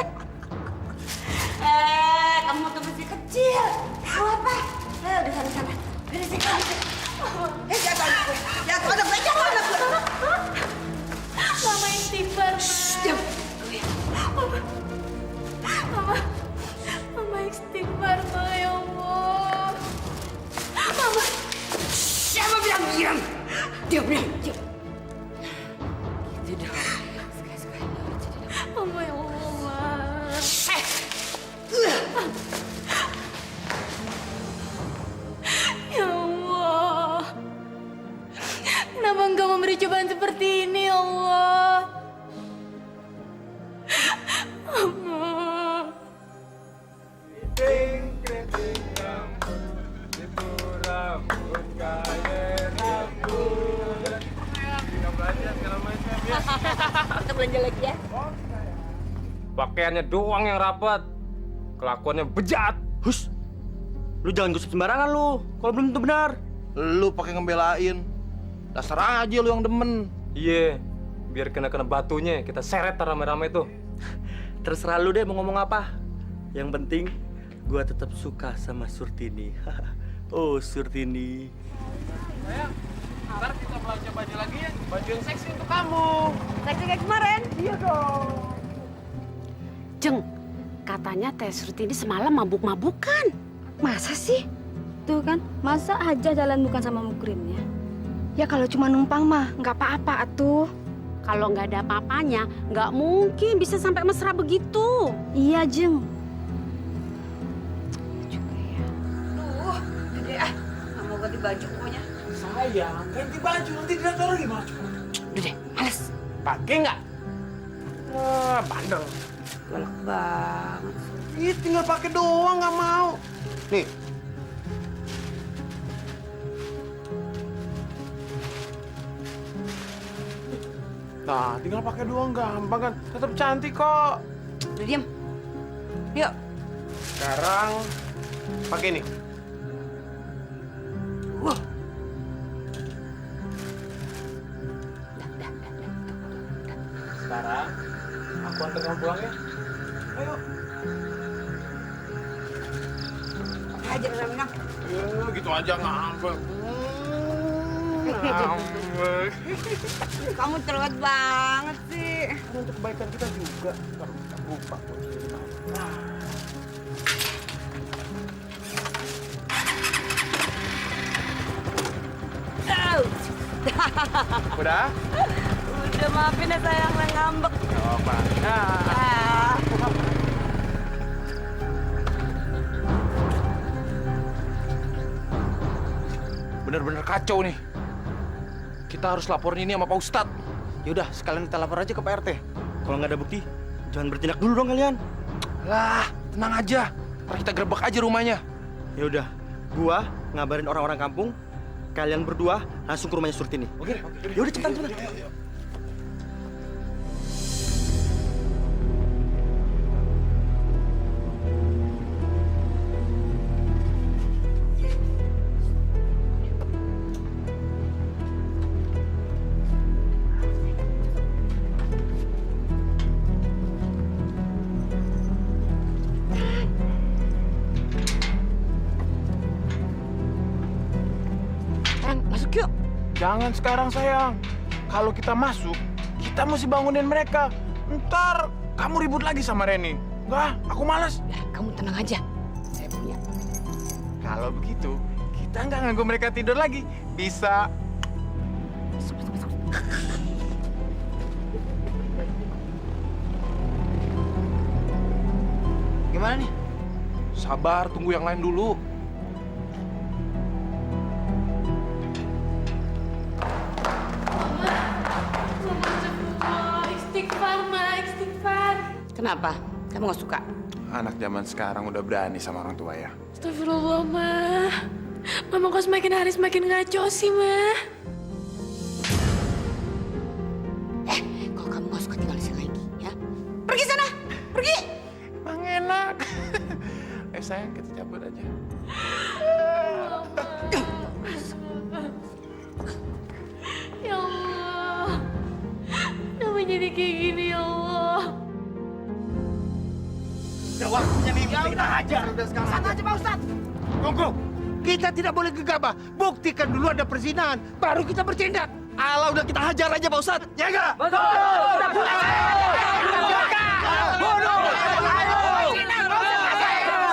Kamu tuh masih kecil. Tahu apa? Udah sana. Beresin kamu. Jatuh anak gue. Jatuh anak gue. Jatuh anak gue. Mama istighfar, Ma. Mama istighfar, Ma, ya Allah. Mama. Siapa bilang diam? Diam. Gitu dong. Sekali-sekali. Mama, ya Allah, Ma. Ya Allah. Kenapa engkau memberi cobaan seperti ini, ya Allah? Mama. Kita belanja lagi ya. Pakaiannya doang yang rapat. Kelakuannya bejat. Hus, lu jangan gosip sembarangan lu. Kalau belum tentu benar. Lu pakai ngebelain. Dasar aja lu yang demen. Iya, biar kena batunya kita seret rame-rame tuh. Terserah lu deh mau ngomong apa. Yang penting gua tetap suka sama Surtini. Oh, Surtini. Sayang, ntar kita belanja baju lagi ya. Baju yang seksi untuk kamu. Seksi kayak kemarin. Iya dong. Jeng, katanya Teh Surtini semalam mabuk-mabukan. Masa sih? Tuh kan, masa aja jalan bukan sama Mukrimnya? Ya kalau cuma numpang mah nggak apa-apa atuh. Kalau nggak ada apa-apanya, nggak mungkin bisa sampai mesra begitu. Iya, Jeng. Nggak mau ganti baju pokoknya. Sayang, ganti baju nanti dia taruh gimana? Udah deh, males. Pakai nggak? Wah, bandel. Galak banget. Ih, tinggal pakai doang, nggak mau. Nih. Nah, tinggal pakai doang gampang kan. Tetap cantik kok. Udah diam. Yuk. Sekarang pakai ini. Wah. Sekarang aku antar kamu pulang ya. Ayo. Pakai aja Minang. Ya, gitu aja ngambek. Ngambek. Kamu cerewet banget sih. Untuk kebaikan kita juga. Ntar kita lupa. Udah? Udah, maafin ya sayang, yang ngambek. Coba. Bener-bener kacau nih. Kita harus laporin ini sama Pak Ustadz. Yaudah, sekalian kita lapor aja ke Pak RT. Kalau nggak ada bukti, jangan bertindak dulu dong kalian. Lah, tenang aja. Ntar kita gerbek aja rumahnya. Ya udah, gua ngabarin orang-orang kampung. Kalian berdua langsung ke rumahnya Surtini. Oke. Ya udah cepetan. Masuk yuk. Jangan sekarang sayang. Kalau kita masuk, kita mesti bangunin mereka. Ntar kamu ribut lagi sama Reni. Enggak, aku malas. Ya, kamu tenang aja. Saya punya. Kalau begitu, kita nggak ganggu mereka tidur lagi. Bisa. Gimana nih? Sabar, tunggu yang lain dulu. Istighfar, Ma, istighfar. Kenapa? Kamu nggak suka? Anak zaman sekarang udah berani sama orang tua ya. Astagfirullah, Ma. Mama kok semakin hari semakin ngaco sih, Ma. Kalau kamu nggak suka tinggal di sini lagi, ya. Pergi sana, pergi. Oke sayang, kita cabut aja. Ya Allah. Kenapa jadi kayak gini ya Allah? Udah waktunya nih, kita hajar. Satu aja Pak Ustadz. Tunggu. Kita tidak boleh gegabah. Buktikan dulu ada perzinahan, baru kita bertindak. Alah, udah kita hajar aja Pak Ustadz. Ya enggak? Betul. Kita bunuh.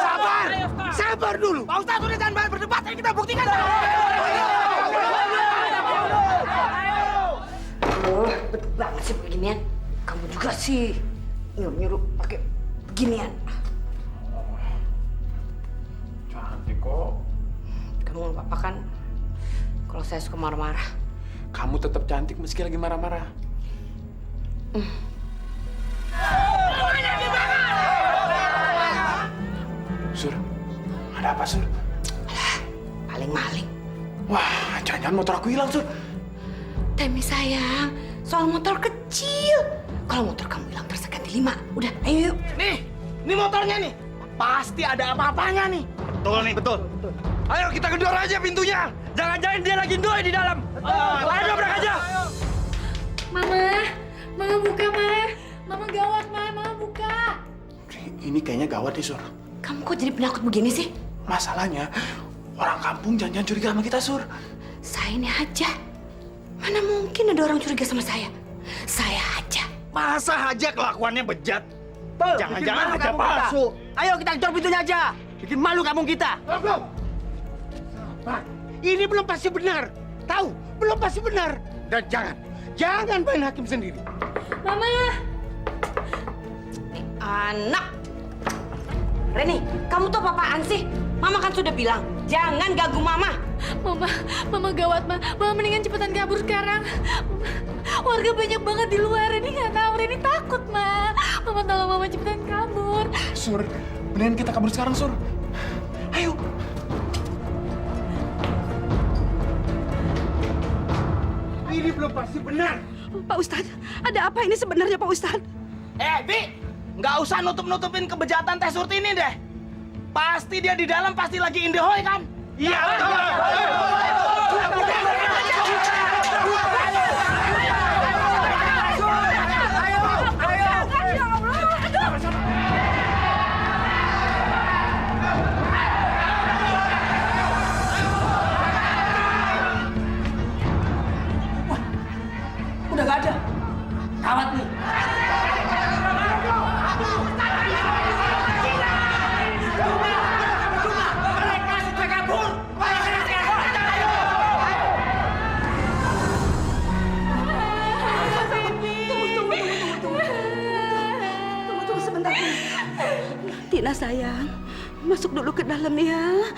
Sabar. Sabar dulu. Pak Ustadz udah jangan banyak berdebat, ayo kita buktikan. Oh, betul banget sih beginian. Kamu juga sih nyuruh-nyuruh pakai beginian. Cantik kok. Kamu nggak apa-apa kan? Kalau saya suka marah-marah. Kamu tetap cantik meski lagi marah-marah. Sur, ada apa Sur? Maling-maling. Wah, jangan-jangan motor aku hilang Sur. Temi sayang, soal motor kecil. Kalau motor kamu hilang terus ganti 5. Udah, ayo yuk. Nih motornya nih. Pasti ada apa-apanya nih. Betul nih, betul. Ayo kita gedor aja pintunya. Jangan-jangan dia lagi doi di dalam. Ayo dobrak aja. Mama buka, Mama gawat, Mama buka. Ini kayaknya gawat nih Sur. Kamu kok jadi penakut begini sih? Masalahnya, orang kampung jangan-jangan curiga sama kita Sur. Saya ini aja. Mana mungkin ada orang curiga sama saya? Saya aja. Masa aja kelakuannya bejat. Jangan-jangan Bikin ada malu kampung palsu. kita. Ayo kita gedor pintunya aja. Bikin malu kampung kita. Belum. Pak, ini belum pasti benar. Tahu? Belum pasti benar. Dan jangan main hakim sendiri. Mama. Anak. Reni, kamu tuh apa-apaan sih? Mama kan sudah bilang, jangan ganggu Mama. Mama gawat, Ma. Mama mendingan cepetan kabur sekarang. Warga banyak banget di luar. Reni nggak tahu. Reni takut, Ma. Mama tolong Mama cepetan kabur. Sur, mendingan kita kabur sekarang Sur. Ayo. Ini belum pasti benar. Pak Ustadz, ada apa ini sebenarnya Pak Ustadz? Bi, nggak usah nutup-nutupin kebejatan Teh Surti ini deh. Pasti dia di dalam pasti lagi indehoy kan? Iya, Udah nggak ada. Gawat nih. Tunggu sebentar. Tina sayang, masuk dulu ke dalam ya.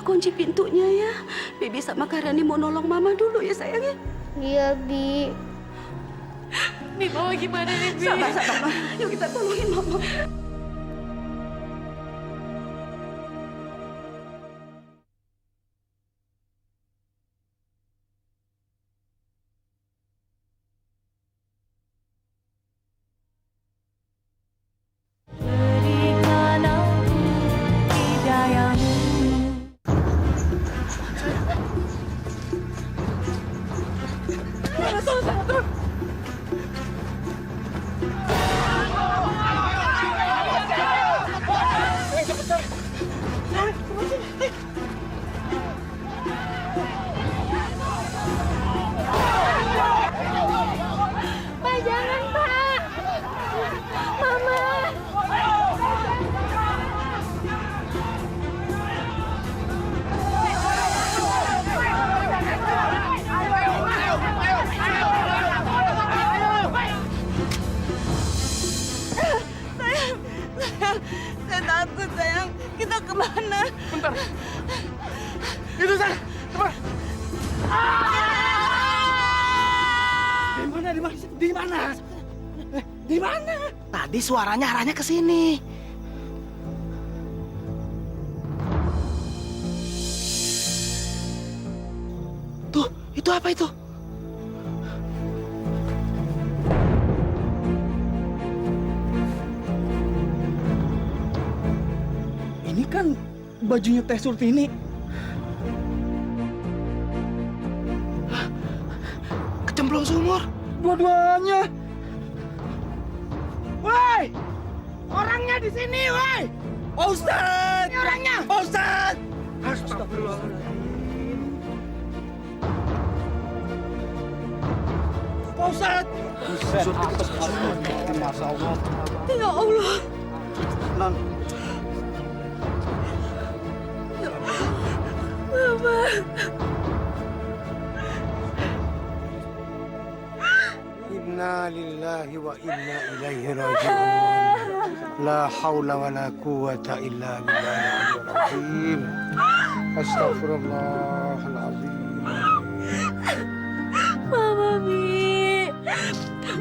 Kunci pintunya ya. Bibi sama Karani mau nolong Mama dulu ya sayang ya. Iya, Bi. Bi, Mama gimana nih, Bi? Sabar, Ma. Yuk kita tolongin Mama. Pak, jangan, Pak. Mama. Saya takut sayang. Kita kemana? Bentar. Itu sana. Cepat. Di mana? Di mana? Tadi suaranya arahnya ke sini. Tuh, itu apa itu? Ini Ini kan bajunya Teh Surtini. Hah? Kecemplung sumur. Dua-duanya. Woi! Orangnya di sini, woi! Pak Ustadz! Ini orangnya! Pak Ustadz! Astagfirullahaladzim. Pak Ustadz! Masya Allah. Ya Allah. Non. Mama. Inna lillahi wa inna ilaihi raji'un. La haula wa la quwata illa billahil azim. Astagfirullahalazim. Mama Mi.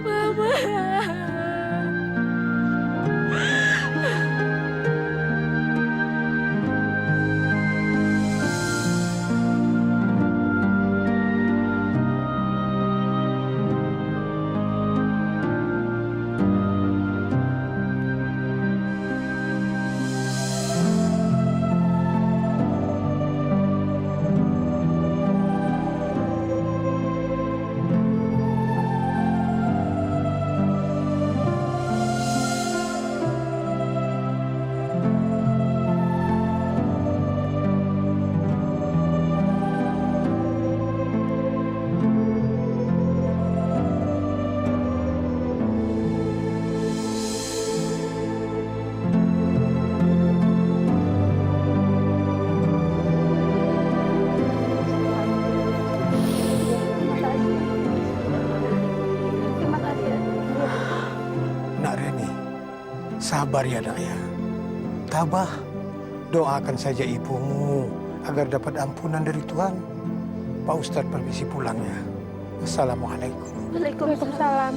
Mama. Sabar ya nak ya. Tabah, doakan saja ibumu agar dapat ampunan dari Tuhan. Pak Ustadz permisi pulang ya. Assalamualaikum. Waalaikumsalam.